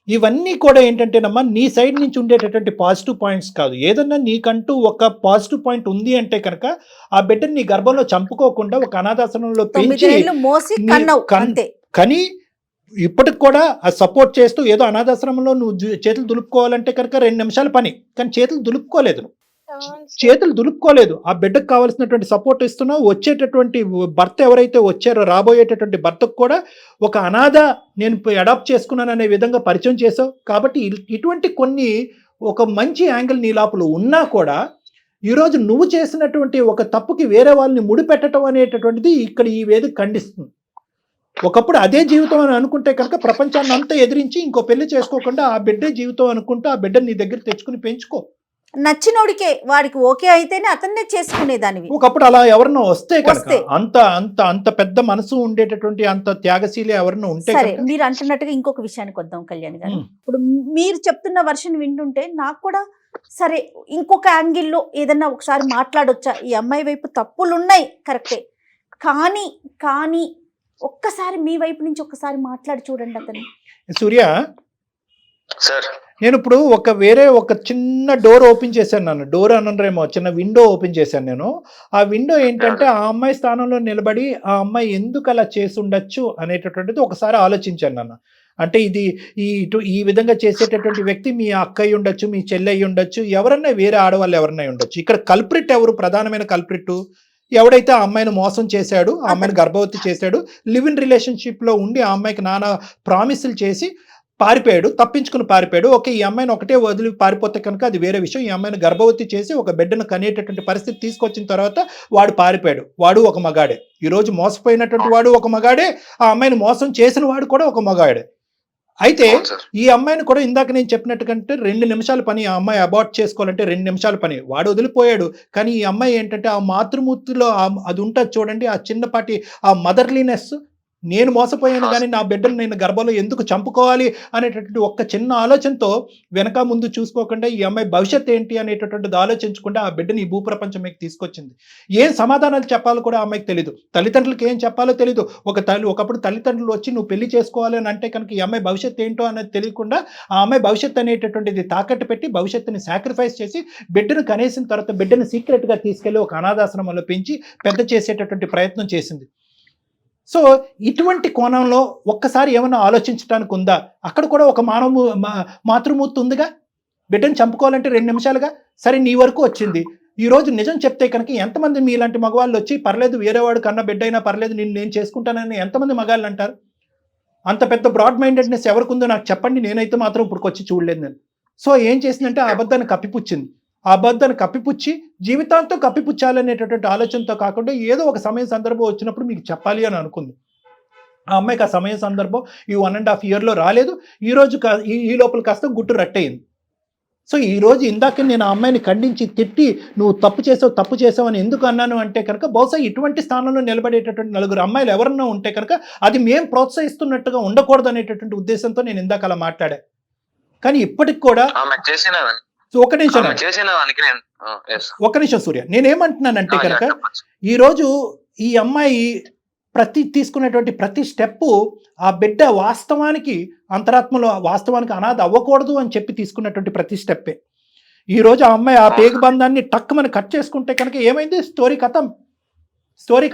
ఇవన్నీ కూడా ఏంటంటేనమ్మా నీ సైడ్ నుంచి ఉండేటటువంటి పాజిటివ్ పాయింట్స్ కాదు. ఏదన్నా నీకంటూ ఒక పాజిటివ్ పాయింట్ ఉంది అంటే కనుక ఆ బిడ్డని నీ గర్భంలో చంపుకోకుండా ఒక అనాథాశ్రమంలో పెంచి కానీ ఇప్పటికి కూడా ఆ సపోర్ట్ చేస్తూ ఏదో అనాథాశ్రమంలో నువ్వు చేతులు దులుపుకోవాలంటే కనుక 2 నిమిషాల పని. కానీ చేతులు దులుపుకోలేదు. ఆ బిడ్డకు కావాల్సినటువంటి సపోర్ట్ ఇస్తున్నావు. వచ్చేటటువంటి భర్త ఎవరైతే వచ్చారో రాబోయేటటువంటి భర్తకు కూడా ఒక అనాథ నేను అడాప్ట్ చేసుకున్నాను అనే విధంగా పరిచయం చేసావు. కాబట్టి ఇటువంటి కొన్ని ఒక మంచి యాంగిల్ నీ లోపల ఉన్నా కూడా ఈరోజు నువ్వు చేసినటువంటి ఒక తప్పుకి వేరే వాళ్ళని ముడిపెట్టడం అనేటటువంటిది ఇక్కడ ఈ వేదిక ఖండిస్తుంది. ఒకప్పుడు అదే జీవితం అని అనుకుంటే కనుక ప్రపంచాన్ని అంతా ఎదిరించి ఇంకో పెళ్లి చేసుకోకుండా ఆ బిడ్డే జీవితం అనుకుంటూ ఆ బిడ్డని నీ దగ్గర తెచ్చుకుని పెంచుకో. నచ్చినోడికే వాడికి ఓకే అయితేనే అతన్నే చేసుకునేదానివి. ఒకప్పుడు అలా ఎవరన్నా వస్తే కనుక వస్తే. అంత అంత అంత పెద్ద మనసు ఉండేటటువంటి అంత త్యాగశీలి ఎవరన్నా ఉంటే సరే, కనుక మీరు అంటున్నట్టుగా ఇంకొక విషయానికి వద్దాం కళ్యాణ్ గారు. ఉమ్. ఇప్పుడు మీరు చెప్తున్న వర్షన్ వింటుంటే నాకు కూడా సరే ఇంకొక యాంగిల్లో ఏదన్నా ఒకసారి మాట్లాడొచ్చా, ఈ అమ్మాయి వైపు తప్పులు ఉన్నాయి కరెక్టే, కానీ కానీ ఒక్కసారి మీ వైపు నుంచి ఒక్కసారి మాట్లాడి చూడండి అతను. సూర్య, సార్ నేను ఇప్పుడు ఒక చిన్న డోర్ ఓపెన్ చేశాను. నన్ను డోర్ అనరేమో, చిన్న విండో ఓపెన్ చేశాను నేను. ఆ విండో ఏంటంటే ఆ అమ్మాయి స్థానంలో నిలబడి ఆ అమ్మాయి ఎందుకు అలా చేసి ఉండొచ్చు అనేటటువంటిది ఒకసారి ఆలోచించాను నన్ను. అంటే ఇది ఈ విధంగా చేసేటటువంటి వ్యక్తి మీ అక్క అయి ఉండొచ్చు, మీ చెల్లి అయి ఉండొచ్చు, ఎవరన్నా వేరే ఆడవాళ్ళు ఎవరన్నా ఉండొచ్చు. ఇక్కడ కల్ప్రిట్ ఎవరు? ప్రధానమైన కల్ప్రిట్ ఎవడైతే ఆ అమ్మాయిని మోసం చేశాడు, ఆ అమ్మాయిని గర్భవతి చేశాడు, లివ్ ఇన్ రిలేషన్షిప్ లో ఉండి ఆ అమ్మాయికి నానా ప్రామిసులు చేసి పారిపోయాడు, తప్పించుకుని పారిపోయాడు. ఓకే, ఈ అమ్మాయిని ఒకటే వదిలి పారిపోతే కనుక అది వేరే విషయం. ఈ అమ్మాయిని గర్భవతి చేసి ఒక బిడ్డను కనేటటువంటి పరిస్థితి తీసుకొచ్చిన తర్వాత వాడు పారిపోయాడు. వాడు ఒక మగాడే. ఈరోజు మోసపోయినటువంటి వాడు ఒక మగాడే, ఆ అమ్మాయిని మోసం చేసిన వాడు కూడా ఒక మగాడే. అయితే ఈ అమ్మాయిని కూడా ఇందాక నేను చెప్పినట్టుకంటే 2 నిమిషాల పని. ఆ అమ్మాయి అబార్ట్ చేసుకోవాలంటే 2 నిమిషాల పని. వాడు వదిలిపోయాడు. కానీ ఈ అమ్మాయి ఏంటంటే ఆ మాతృమూర్తిలో అది ఉంటుంది చూడండి, ఆ చిన్నపాటి ఆ మదర్లీనెస్. నేను మోసపోయాను కానీ నా బిడ్డను నేను గర్భంలో ఎందుకు చంపుకోవాలి అనేటటువంటి ఒక్క చిన్న ఆలోచనతో వెనక ముందు చూసుకోకుండా ఈ అమ్మాయి భవిష్యత్తు ఏంటి అనేటటువంటిది ఆలోచించకుండా ఆ బిడ్డని ఈ భూప్రపంచం మీకు తీసుకొచ్చింది. ఏం సమాధానాలు చెప్పాలో కూడా ఆ అమ్మాయికి తెలియదు. తల్లిదండ్రులకి ఏం చెప్పాలో తెలియదు. ఒకప్పుడు తల్లిదండ్రులు వచ్చి నువ్వు పెళ్లి చేసుకోవాలి అని అంటే కనుక ఈ అమ్మాయి భవిష్యత్తు ఏంటో అనేది తెలియకుండా ఆ అమ్మాయి భవిష్యత్తు అనేటటువంటిది తాకట్టు పెట్టి భవిష్యత్తుని సాక్రిఫైస్ చేసి బిడ్డను కనేసిన తర్వాత బిడ్డను సీక్రెట్గా తీసుకెళ్లి ఒక అనాథాశ్రమంలో పెంచి పెద్ద చేసేటటువంటి ప్రయత్నం చేసింది. సో ఇటువంటి కోణంలో ఒక్కసారి ఏమన్నా ఆలోచించడానికి ఉందా? అక్కడ కూడా ఒక మాతృమూర్తి ఉందిగా. బిడ్డను చంపుకోవాలంటే 2 నిమిషాలుగా. సరే, నీ వరకు వచ్చింది. ఈరోజు నిజం చెప్తే కనుక ఎంతమంది మీలాంటి మగవాళ్ళు వచ్చి పర్లేదు వేరేవాడు కన్నా బిడ్డ అయినా పర్లేదు నేను చేసుకుంటానని ఎంతమంది మగాళ్ళు అంటారు? అంత పెద్ద బ్రాడ్ మైండెడ్నెస్ ఎవరికి ఉందో నాకు చెప్పండి. నేనైతే మాత్రం ఇప్పుడు వచ్చి చూడలేదు నేను. సో ఏం చేసిందంటే ఆ అబద్ధాన్ని కప్పిపుచ్చింది. ఆ అబద్ధాన్ని కప్పిపుచ్చి జీవితాంతం కప్పిపుచ్చాలనేటటువంటి ఆలోచనతో కాకుండా ఏదో ఒక సమయం సందర్భం వచ్చినప్పుడు మీకు చెప్పాలి అని అనుకుంది. ఆ అమ్మాయికి ఆ సమయం సందర్భం ఈ 1.5 yearలో రాలేదు. ఈ లోపల కాస్త గుట్టు రట్టయింది. సో ఈరోజు ఇందాక నేను ఆ అమ్మాయిని ఖండించి తిట్టి నువ్వు తప్పు చేసావు అని ఎందుకు అన్నాను అంటే కనుక బహుశా ఇటువంటి స్థానంలో నిలబడేటటువంటి 4 అమ్మాయిలు ఎవరన్నా ఉంటే కనుక అది మేము ప్రోత్సహిస్తున్నట్టుగా ఉండకూడదు అనేటటువంటి ఉద్దేశంతో నేను ఇందాక అలా మాట్లాడా. కానీ ఇప్పటికి కూడా ఒక నిమిషం సూర్య, నేనేమంటున్నానంటే కనుక ఈరోజు ఈ అమ్మాయి తీసుకునేటువంటి ప్రతి స్టెప్పు ఆ బిడ్డ వాస్తవానికి అంతరాత్మలో వాస్తవానికి అనాథ అవ్వకూడదు అని చెప్పి తీసుకున్నటువంటి ప్రతి స్టెప్పే. ఈరోజు ఆ అమ్మాయి ఆ పేగు బంధాన్ని టక్కుమని కట్ చేసుకుంటే కనుక ఏమైంది? స్టోరీ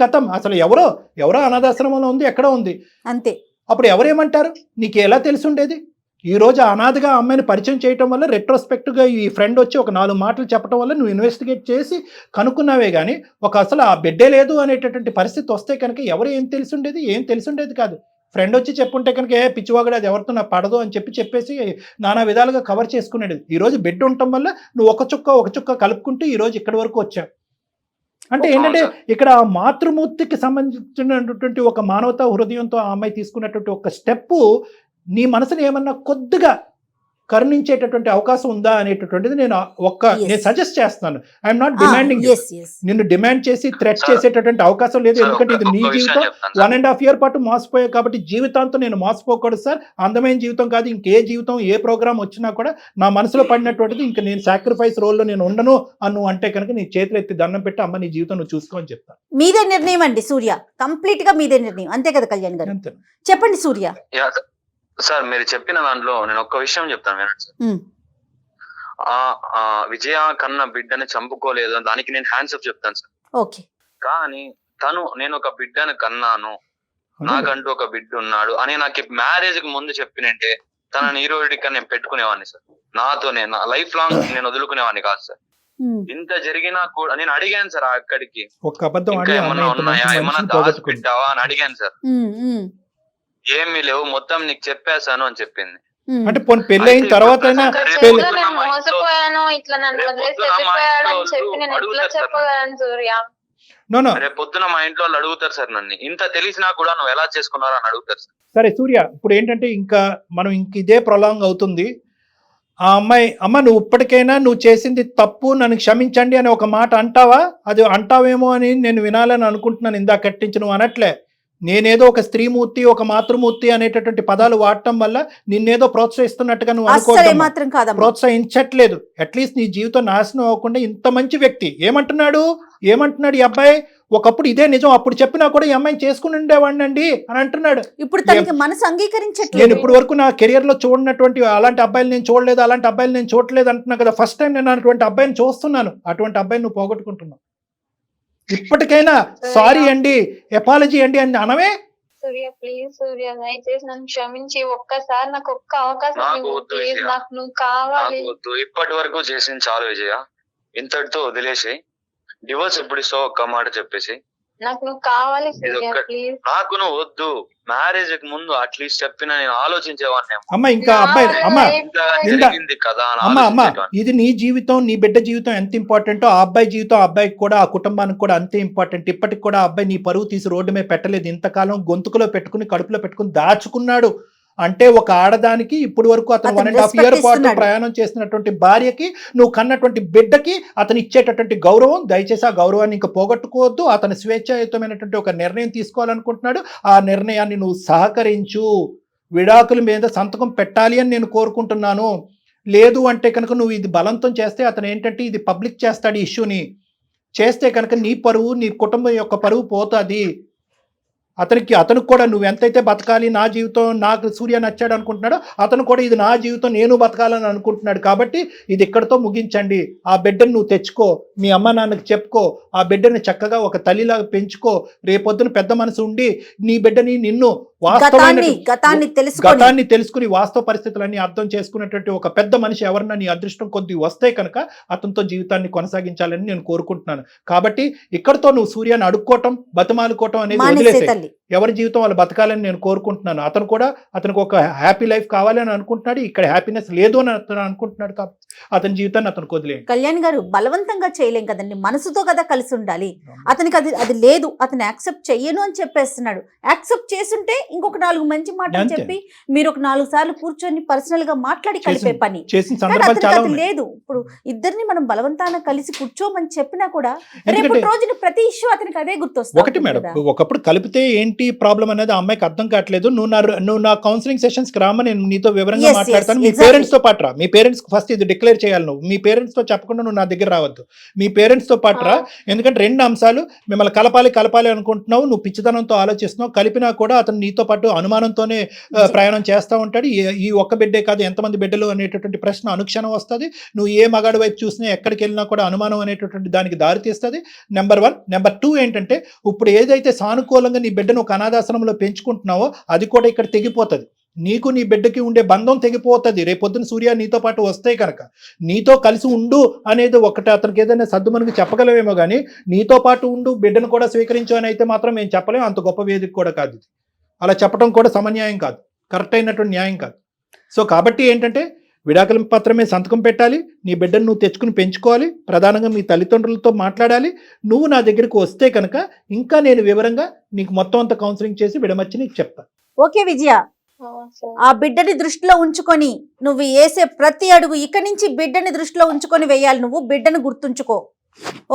కథం. అసలు ఎవరో అనాథాశ్రమంలో ఉంది, ఎక్కడో ఉంది అంతే. అప్పుడు ఎవరేమంటారు? నీకు ఎలా తెలిసి ఉండేది? ఈ రోజు అనాథగా అమ్మాయిని పరిచయం చేయటం వల్ల రెట్రోస్పెక్ట్గా ఈ ఫ్రెండ్ వచ్చి ఒక 4 మాటలు చెప్పడం వల్ల నువ్వు ఇన్వెస్టిగేట్ చేసి కనుక్కున్నావే కానీ అసలు ఆ బిడ్డే లేదు అనేటటువంటి పరిస్థితి వస్తే కనుక ఏం తెలిసి ఉండేది కాదు. ఫ్రెండ్ వచ్చి చెప్పుంటే కనుక పిచ్చివాగడు అది ఎవరితో నాకు పడదు అని చెప్పేసి నానా విధాలుగా కవర్ చేసుకునేది. ఈరోజు బిడ్డ ఉండటం వల్ల నువ్వు ఒక చుక్క కలుపుకుంటూ ఈరోజు ఇక్కడి వరకు వచ్చావు. అంటే ఏంటంటే ఇక్కడ మాతృమూర్తికి సంబంధించినటువంటి ఒక మానవతా హృదయంతో ఆ అమ్మాయి తీసుకున్నటువంటి ఒక స్టెప్పు నీ మనసుని ఏమన్నా కొద్దిగా కరుణించేటటువంటి అవకాశం ఉందా అనేటటువంటిది నేను సజెస్ట్ చేస్తున్నాను. I'm not demanding. నిన్ను డిమాండ్ చేసి థ్రెట్ చేసేటటువంటి అవకాశం లేదు. ఎందుకంటే ఇది నీ జీవితం. 1.5 year పాటు మోసపోయావు కాబట్టి జీవితాంతం నేను మోసపోకూడదు సార్. అందమైన జీవితం కాదు, ఇంకే జీవితం ఏ ప్రోగ్రామ్ వచ్చినా కూడా నా మనసులో పడినటువంటిది ఇంకా నేను సాక్రిఫైస్ రోల్లో నేను ఉండను అను అంటే కనుక నీ చేతులు ఎత్తి దండం పెట్టి అమ్మ నీ జీవితం నువ్వు చూసుకోని చెప్తాను. మీదే నిర్ణయం అండి సూర్య, కంప్లీట్ గా మీదే నిర్ణయం. అంతే కదా కళ్యాణ్ గారు? చెప్పండి సూర్య. సార్ మీరు చెప్పిన దాంట్లో నేను ఒక్క విషయం చెప్తాను వినండి సార్. విజయ కన్నా బిడ్డని చంపుకోలేదు, దానికి నేను హ్యాండ్స్ అప్ చెప్తాను సార్. ఓకే. కానీ నేను ఒక బిడ్డను కన్నాను, నాకంటూ ఒక బిడ్డ ఉన్నాడు అని నాకు మ్యారేజ్ కి ముందు చెప్పినంటే తనని హీరోయిడ్ నేను పెట్టుకునేవాడిని సార్. నాతోనే నా లైఫ్ లాంగ్ నేను వదులుకునేవాడిని కాదు సార్. ఇంత జరిగినా కూడా నేను అడిగాను సార్ అక్కడికి, ఏమన్నా ఉన్నాయా, ఏమన్నా దాచిపెట్టావా అని అడిగాను సార్. ఏమీ లేవు, మొత్తం నీకు చెప్పేశాను అని చెప్పింది. అంటే పెళ్లి అయిన తర్వాత మోసపోయాను, ఇట్లా నన్ను వదిలేసి వెళ్ళిపోయాడు అని చెప్పి నేను ఎట్లా చెప్పగలను సూర్య? నో రేపు పొద్దున మా ఇంట్లో వాళ్ళు అడుగుతారు సార్ నన్ను, ఇంత తెలిసినా కూడా నువ్వు ఎలా చేసుకున్నావు అని అడుగుతారు సార్. సరే సూర్య, ఇప్పుడు ఏంటంటే ఇంకా మనం ఇదే ప్రొలాంగ్ అవుతుంది. ఆ అమ్మాయి, అమ్మ నువ్వు ఇప్పటికైనా నువ్వు చేసింది తప్పు, నన్ను క్షమించండి అని ఒక మాట అంటావా? అది అంటావేమో అని నేను వినాలని అనుకుంటున్నాను. ఇందాక కట్టించి నువ్వు అనట్లే. నేనేదో ఒక స్త్రీమూర్తి, ఒక మాతృమూర్తి అనేటటువంటి పదాలు వాడటం వల్ల నిన్నేదో ప్రోత్సహిస్తున్నట్టుగా నువ్వు మాత్రం కాదు, ప్రోత్సహించట్లేదు. అట్లీస్ట్ నీ జీవితం నాశనం అవ్వకుండా ఇంత మంచి వ్యక్తి ఏమంటున్నాడు ఈ అబ్బాయి? ఒకప్పుడు ఇదే నిజం, అప్పుడు చెప్పినా కూడా ఈ అమ్మాయిని చేసుకుని ఉండేవాడిని అండి అని అంటున్నాడు. ఇప్పుడు తనకి మనసు అంగీకరించట్లేదు. నేను ఇప్పటి వరకు నా కెరియర్ లో చూడనటువంటి అలాంటి అబ్బాయిలు నేను చూడలేదు, అలాంటి అబ్బాయిలు నేను చూడలేదు అంటున్నా కదా. ఫస్ట్ టైం నేను అటువంటి అబ్బాయిని చూస్తున్నాను. అటువంటి అబ్బాయిని నువ్వు పోగొట్టుకుంటున్నావు. ఇప్పటికైనా సారీ అండి, ఎపాలజీ అండి అని అనవే. సూర్య ప్లీజ్, సూర్య దయచేసి నన్ను క్షమించి ఒక్కసారి నాకు ఒక్క అవకాశం ప్లీజ్, నాకు నువ్వు కావాలి. ఇప్పటి వరకు చేసింది చాలు విజయ, ఇంతటితో వదిలేసి డివోర్స్ ఎప్పుడు ఇస్తావు ఒక్క మాట చెప్పేసి. నాకు నువ్వు కావాలి సూర్య ప్లీజ్. నాకు నువ్వు వద్దు, మ్యారేజ్ కి ముందు అట్లీస్ట్ చెప్పినా నేను ఆలోచించేవాడిని. అమ్మ ఇంకా అబ్బాయి, జరిగింది కదా అమ్మ, ఇది నీ జీవితం, నీ బిడ్డ జీవితం ఎంత ఇంపార్టెంటో ఆ అబ్బాయి జీవితం, ఆ అబ్బాయికి కూడా, ఆ కుటుంబానికి కూడా అంతే ఇంపార్టెంట్. ఇప్పటికి కూడా ఆ అబ్బాయి నీ పరువు తీసి రోడ్డు మీద పెట్టలేదు. ఇంతకాలం గొంతుకులో పెట్టుకుని, కడుపులో పెట్టుకుని దాచుకున్నాడు. అంటే ఒక ఆడదానికి ఇప్పుడు వరకు అతను 1.5 year పాటు ప్రయాణం చేసినటువంటి భార్యకి, నువ్వు కన్నటువంటి బిడ్డకి అతను ఇచ్చేటటువంటి గౌరవం, దయచేసి ఆ గౌరవాన్ని ఇంకా పోగొట్టుకోవద్దు. అతను స్వేచ్ఛాయుతమైనటువంటి ఒక నిర్ణయం తీసుకోవాలనుకుంటున్నాడు. ఆ నిర్ణయాన్ని నువ్వు సహకరించు. విడాకుల మీద సంతకం పెట్టాలి అని నేను కోరుకుంటున్నాను. లేదు అంటే కనుక నువ్వు ఇది బలవంతం చేస్తే అతను ఏంటంటే ఇది పబ్లిక్ చేస్తాడు. ఈ ఇష్యూని చేస్తే కనుక నీ పరువు, నీ కుటుంబం యొక్క పరువు పోతుంది. అతనికి కూడా నువ్వు ఎంతైతే బతకాలి, నా జీవితం నాకు సూర్య నచ్చాడు అనుకుంటున్నాడో అతను కూడా ఇది నా జీవితం, నేను బతకాలని అనుకుంటున్నాడు. కాబట్టి ఇది ఇక్కడితో ముగించండి. ఆ బిడ్డను నువ్వు తెచ్చుకో, మీ అమ్మ నాన్నకి చెప్పుకో, ఆ బిడ్డని చక్కగా ఒక తల్లిలాగా పెంచుకో. రేపొద్దున పెద్ద మనసు ఉండి నీ బిడ్డని, నిన్ను గతాన్ని తెలుసుకుని వాస్తవ పరిస్థితులన్నీ అర్థం చేసుకునేటువంటి ఒక పెద్ద మనిషి ఎవరన్నా నీ అదృష్టం కొద్ది వస్తే కనుక అతనితో జీవితాన్ని కొనసాగించాలని నేను కోరుకుంటున్నాను. కాబట్టి ఇక్కడితో నువ్వు సూర్యాన్ని అడుక్కోవటం, బతిమాలుకోవటం అనేది వదిలేసే. ఎవరి జీవితం వాళ్ళు బతకాలని నేను కోరుకుంటున్నాను. అతను కూడా అతనికి ఒక హ్యాపీ లైఫ్ కావాలని అనుకుంటున్నాడు. ఇక్కడ హ్యాపీనెస్ లేదు అని అతను అనుకుంటున్నాడు. కాబట్టి అతని జీవితాన్ని అతను వదిలేయండి. కళ్యాణ్ గారు, బలవంతంగా చేయలేం కదండి, మనసుతో కదా కలిసి ఉండాలి. అతనికి అది లేదు, అతను యాక్సెప్ట్ చెయ్యను అని చెప్పేస్తున్నాడు. యాక్సెప్ట్ చేసుంటే ఇంకొక 4 మంచి మాటలు చెప్పి మీరు ఒక 4 సార్లు కూర్చొని పర్సనల్ గా మాట్లాడి కలిపే పని. అది లేదు. ఇప్పుడు ఇద్దరిని మనం బలవంతాన కలిసి కూర్చోమని చెప్పినా కూడా రేపు రోజున ప్రతి ఇష్యూ అతనికి అదే గుర్తొస్తుంది. ఒకటి మేడం, ఒకప్పుడు కలిపితే ఏంటి ప్రాబ్లం అనేది ఆ అమ్మాయికి అర్థం కావట్లేదు. నువ్వు నా కౌన్సిలింగ్ సెషన్స్ కి రామని నేను నీతో వివరంగా మాట్లాడతాను. మీ పేరెంట్స్ తో పాటు రా. మీ పేరెంట్స్ ఫస్ట్ ఇది డిక్లేర్ చేయాలి. నువ్వు మీ పేరెంట్స్ తో చెప్పకుండా నువ్వు నా దగ్గర రావద్దు. మీ పేరెంట్స్ తో పాటు రా. ఎందుకంటే 2 అంశాలు, మిమ్మల్ని కలపాలి అనుకుంటున్నావు, నువ్వు పిచ్చితనంతో ఆలోచిస్తున్నావు. కలిపినా కూడా అతను నీతో పాటు అనుమానంతోనే ప్రయాణం చేస్తూ ఉంటాడు. ఈ ఒక్క బిడ్డే కాదు, ఎంతమంది బిడ్డలు అనేటటువంటి ప్రశ్న అనుక్షణం వస్తుంది. నువ్వు ఏ మగాడి వైపు చూసినా, ఎక్కడికి వెళ్ళినా కూడా అనుమానం అనేటటువంటి దానికి దారితీస్తుంది. నెంబర్ 1. నెంబర్ 2 ఏంటంటే, ఇప్పుడు ఏదైతే సానుకూలంగా నీ బిడ్డను ఒక అనాథాశ్రమంలో పెంచుకుంటున్నావో అది కూడా ఇక్కడ తెగిపోతుంది. నీకు నీ బిడ్డకి ఉండే బంధం తెగిపోతుంది. రేపొద్దున సూర్య నీతో పాటు వస్తే కనుక నీతో కలిసి ఉండు అనేది ఒకటి అతనికి ఏదైనా సర్దు మనకు చెప్పగలవేమో కానీ నీతో పాటు ఉండు, బిడ్డను కూడా స్వీకరించు అని అయితే మాత్రం మేము చెప్పలేము. అంత గొప్ప వేదిక కూడా కాదు ఇది. అలా చెప్పడం కూడా సమన్యాయం కాదు, కరెక్ట్ అయినటువంటి న్యాయం కాదు. సో కాబట్టి ఏంటంటే విడాకుల పత్రమే సంతకం పెట్టాలి. నీ బిడ్డను నువ్వు తెచ్చుకుని పెంచుకోవాలి. ప్రధానంగా మీ తల్లిదండ్రులతో మాట్లాడాలి. నువ్వు నా దగ్గరికి వస్తే కనుక ఇంకా నేను వివరంగా నీకు మొత్తం అంతా కౌన్సిలింగ్ చేసి విడమర్చి నీకు చెప్తా. ఓకే విజయ, ఆ బిడ్డని దృష్టిలో ఉంచుకొని నువ్వు వేసే ప్రతి అడుగు ఇక్కడి నుంచి బిడ్డని దృష్టిలో ఉంచుకొని వేయాలి. నువ్వు బిడ్డను గుర్తుంచుకో.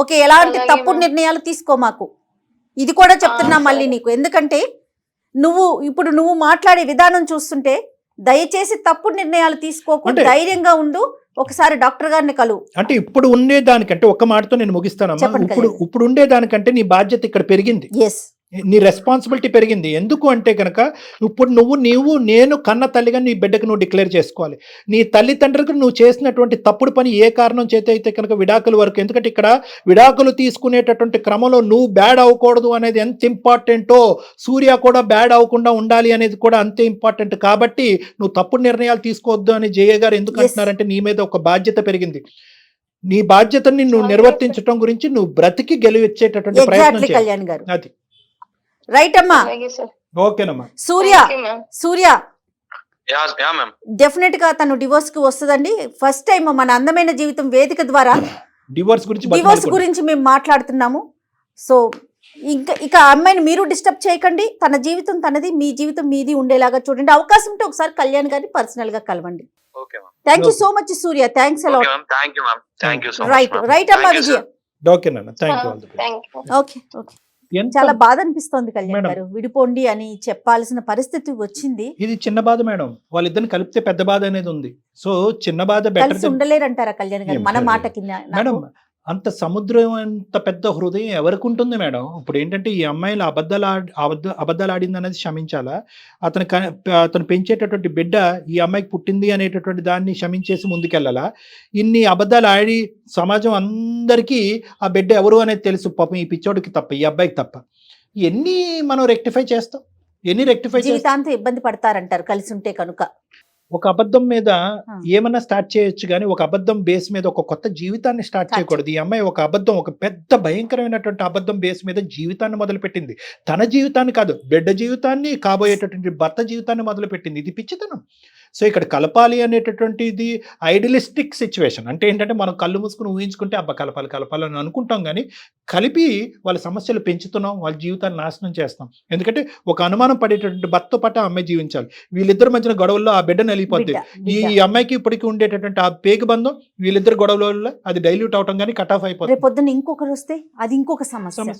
ఓకే, ఎలాంటి తప్పుడు నిర్ణయాలు తీసుకో మాకు. ఇది కూడా చెప్తున్నా మళ్ళీ నీకు. ఎందుకంటే నువ్వు మాట్లాడే విధానం చూస్తుంటే దయచేసి తప్పుడు నిర్ణయాలు తీసుకోకు, ధైర్యంగా ఉండు. ఒకసారి డాక్టర్ గారిని కలువు. అంటే ఇప్పుడు ఉండేదానికంటే ఒక్క మాటతో నేను ముగిస్తానమ్మా. ఇప్పుడు ఉండేదానికంటే నీ బాధ్యత ఇక్కడ పెరిగింది. నీ రెస్పాన్సిబిలిటీ పెరిగింది. ఎందుకు అంటే కనుక ఇప్పుడు నేను కన్న తల్లిగా నీ బిడ్డకు నువ్వు డిక్లేర్ చేసుకోవాలి. నీ తల్లిదండ్రులకు నువ్వు చేసినటువంటి తప్పుడు పని ఏ కారణం చేత అయితే కనుక విడాకుల వరకు, ఎందుకంటే ఇక్కడ విడాకులు తీసుకునేటటువంటి క్రమంలో నువ్వు బ్యాడ్ అవ్వకూడదు అనేది ఎంత ఇంపార్టెంటో, సూర్య కూడా బ్యాడ్ అవ్వకుండా ఉండాలి అనేది కూడా అంతే ఇంపార్టెంట్. కాబట్టి నువ్వు తప్పుడు నిర్ణయాలు తీసుకోవద్దు అని జయ గారు ఎందుకు అంటున్నారంటే నీ మీద ఒక బాధ్యత పెరిగింది. నీ బాధ్యతని నువ్వు నిర్వర్తించడం గురించి నువ్వు బ్రతికి గెలిచేటటువంటి ప్రయత్నం చేయాలి. అది రైట్ అమ్మా. ఓకేనమ్మా. సూర్య డెఫినెట్ గా తను డివోర్స్ కి వస్తుందండి. ఫస్ట్ టైం మన అందమైన జీవితం వేదిక ద్వారా డివోర్స్ గురించి మేము మాట్లాడుతున్నాము. సో ఇక ఆ అమ్మాయిని మీరు డిస్టర్బ్ చేయకండి, తన జీవితం తనది, మీ జీవితం మీది ఉండేలాగా చూడండి. అవకాశం ఉంటే ఒకసారి కళ్యాణ్ గారిని పర్సనల్ గా కలవండి. Okay ma'am. Thank you so much Surya, thanks okay a lot. Ma'am. Thank you ma'am. Thank you so much. Right right అమ్మా Thank you, విజయ. ఓకేనన్న, thank you. Thank you. Okay okay. చాలా బాధ అనిపిస్తోంది కళ్యాణ్ మేడం. గారు, విడిపోండి అని చెప్పాల్సిన పరిస్థితి వచ్చింది. ఇది చిన్న బాధ మేడం, వాళ్ళిద్దరిని కలిపితే పెద్ద బాధ అనేది ఉంది. సో చిన్న బాధ బెటర్. కలిసి ఉండలేరంటారా కళ్యాణ్ గారు? ఏం మన లేదు. మాట కింద మేడం అంత సముద్రం అంత పెద్ద హృదయం ఎవరికి ఉంటుంది మేడం? ఇప్పుడు ఏంటంటే ఈ అమ్మాయిలు అబద్ధాలు ఆడింది అనేది క్షమించాలా, అతను పెంచేటటువంటి బిడ్డ ఈ అమ్మాయికి పుట్టింది అనేటటువంటి దాన్ని క్షమించేసి ముందుకెళ్ళాలా? ఇన్ని అబద్ధాలు ఆడి సమాజం అందరికీ ఆ బిడ్డ ఎవరు అనేది తెలుసు, పాపం ఈ పిచ్చోడికి తప్ప, ఈ అబ్బాయికి తప్ప. ఎన్ని మనం రెక్టిఫై చేస్తాం? జీవితాంతం ఇబ్బంది పడతారంటారు కలిసి ఉంటే కనుక. ఒక అబద్ధం మీద ఏమన్నా స్టార్ట్ చేయొచ్చు కానీ ఒక అబద్ధం బేస్ మీద ఒక కొత్త జీవితాన్ని స్టార్ట్ చేయకూడదు. ఈ అమ్మాయి ఒక అబద్ధం, ఒక పెద్ద భయంకరమైనటువంటి అబద్ధం బేస్ మీద జీవితాన్ని మొదలుపెట్టింది. తన జీవితాన్ని కాదు, బిడ్డ జీవితాన్ని, కాబోయేటటువంటి భర్త జీవితాన్ని మొదలుపెట్టింది. ఇది పిచ్చితనం. సో ఇక్కడ కలపాలి అనేటటువంటిది ఐడియలిస్టిక్ సిచ్యువేషన్. అంటే ఏంటంటే మనం కళ్ళు మూసుకుని ఊహించుకుంటే అబ్బా కలపాలి అని అనుకుంటాం, కానీ కలిపి వాళ్ళ సమస్యలు పెంచుతున్నాం, వాళ్ళ జీవితాన్ని నాశనం చేస్తాం. ఎందుకంటే ఒక అనుమానం పడేటటువంటి భర్తతో పాటు ఆ అమ్మాయి జీవించాలి. వీళ్ళిద్దరి మధ్యన గొడవల్లో ఆ బిడ్డ నలిగిపోద్ది. ఈ అమ్మాయికి ఇప్పటికీ ఉండేటటువంటి ఆ పేగు బంధం వీళ్ళిద్దరు గొడవల అది డైల్యూట్ అవటం కానీ కట్ ఆఫ్ అయిపోతుంది. రేపు పొద్దున్న ఇంకొకరు వస్తే అది ఇంకొక సమస్య.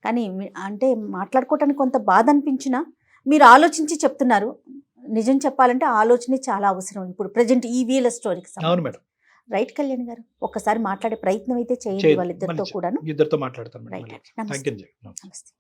కానీ అంటే మాట్లాడుకోవటానికి కొంత బాధ అనిపించినా మీరు ఆలోచించి చెప్తున్నారు. నిజం చెప్పాలంటే ఆలోచనే చాలా అవసరం ఇప్పుడు ప్రజెంట్ ఈ వీళ్ళ స్టోరీకి. అవును మేడం. రైట్ కళ్యాణ్ గారు, ఒక్కసారి మాట్లాడే ప్రయత్నం అయితే చేయండి వాళ్ళిద్దరితో కూడాను. ఇద్దరితో మాట్లాడతాను. రైట్. Thank you. నమస్తే.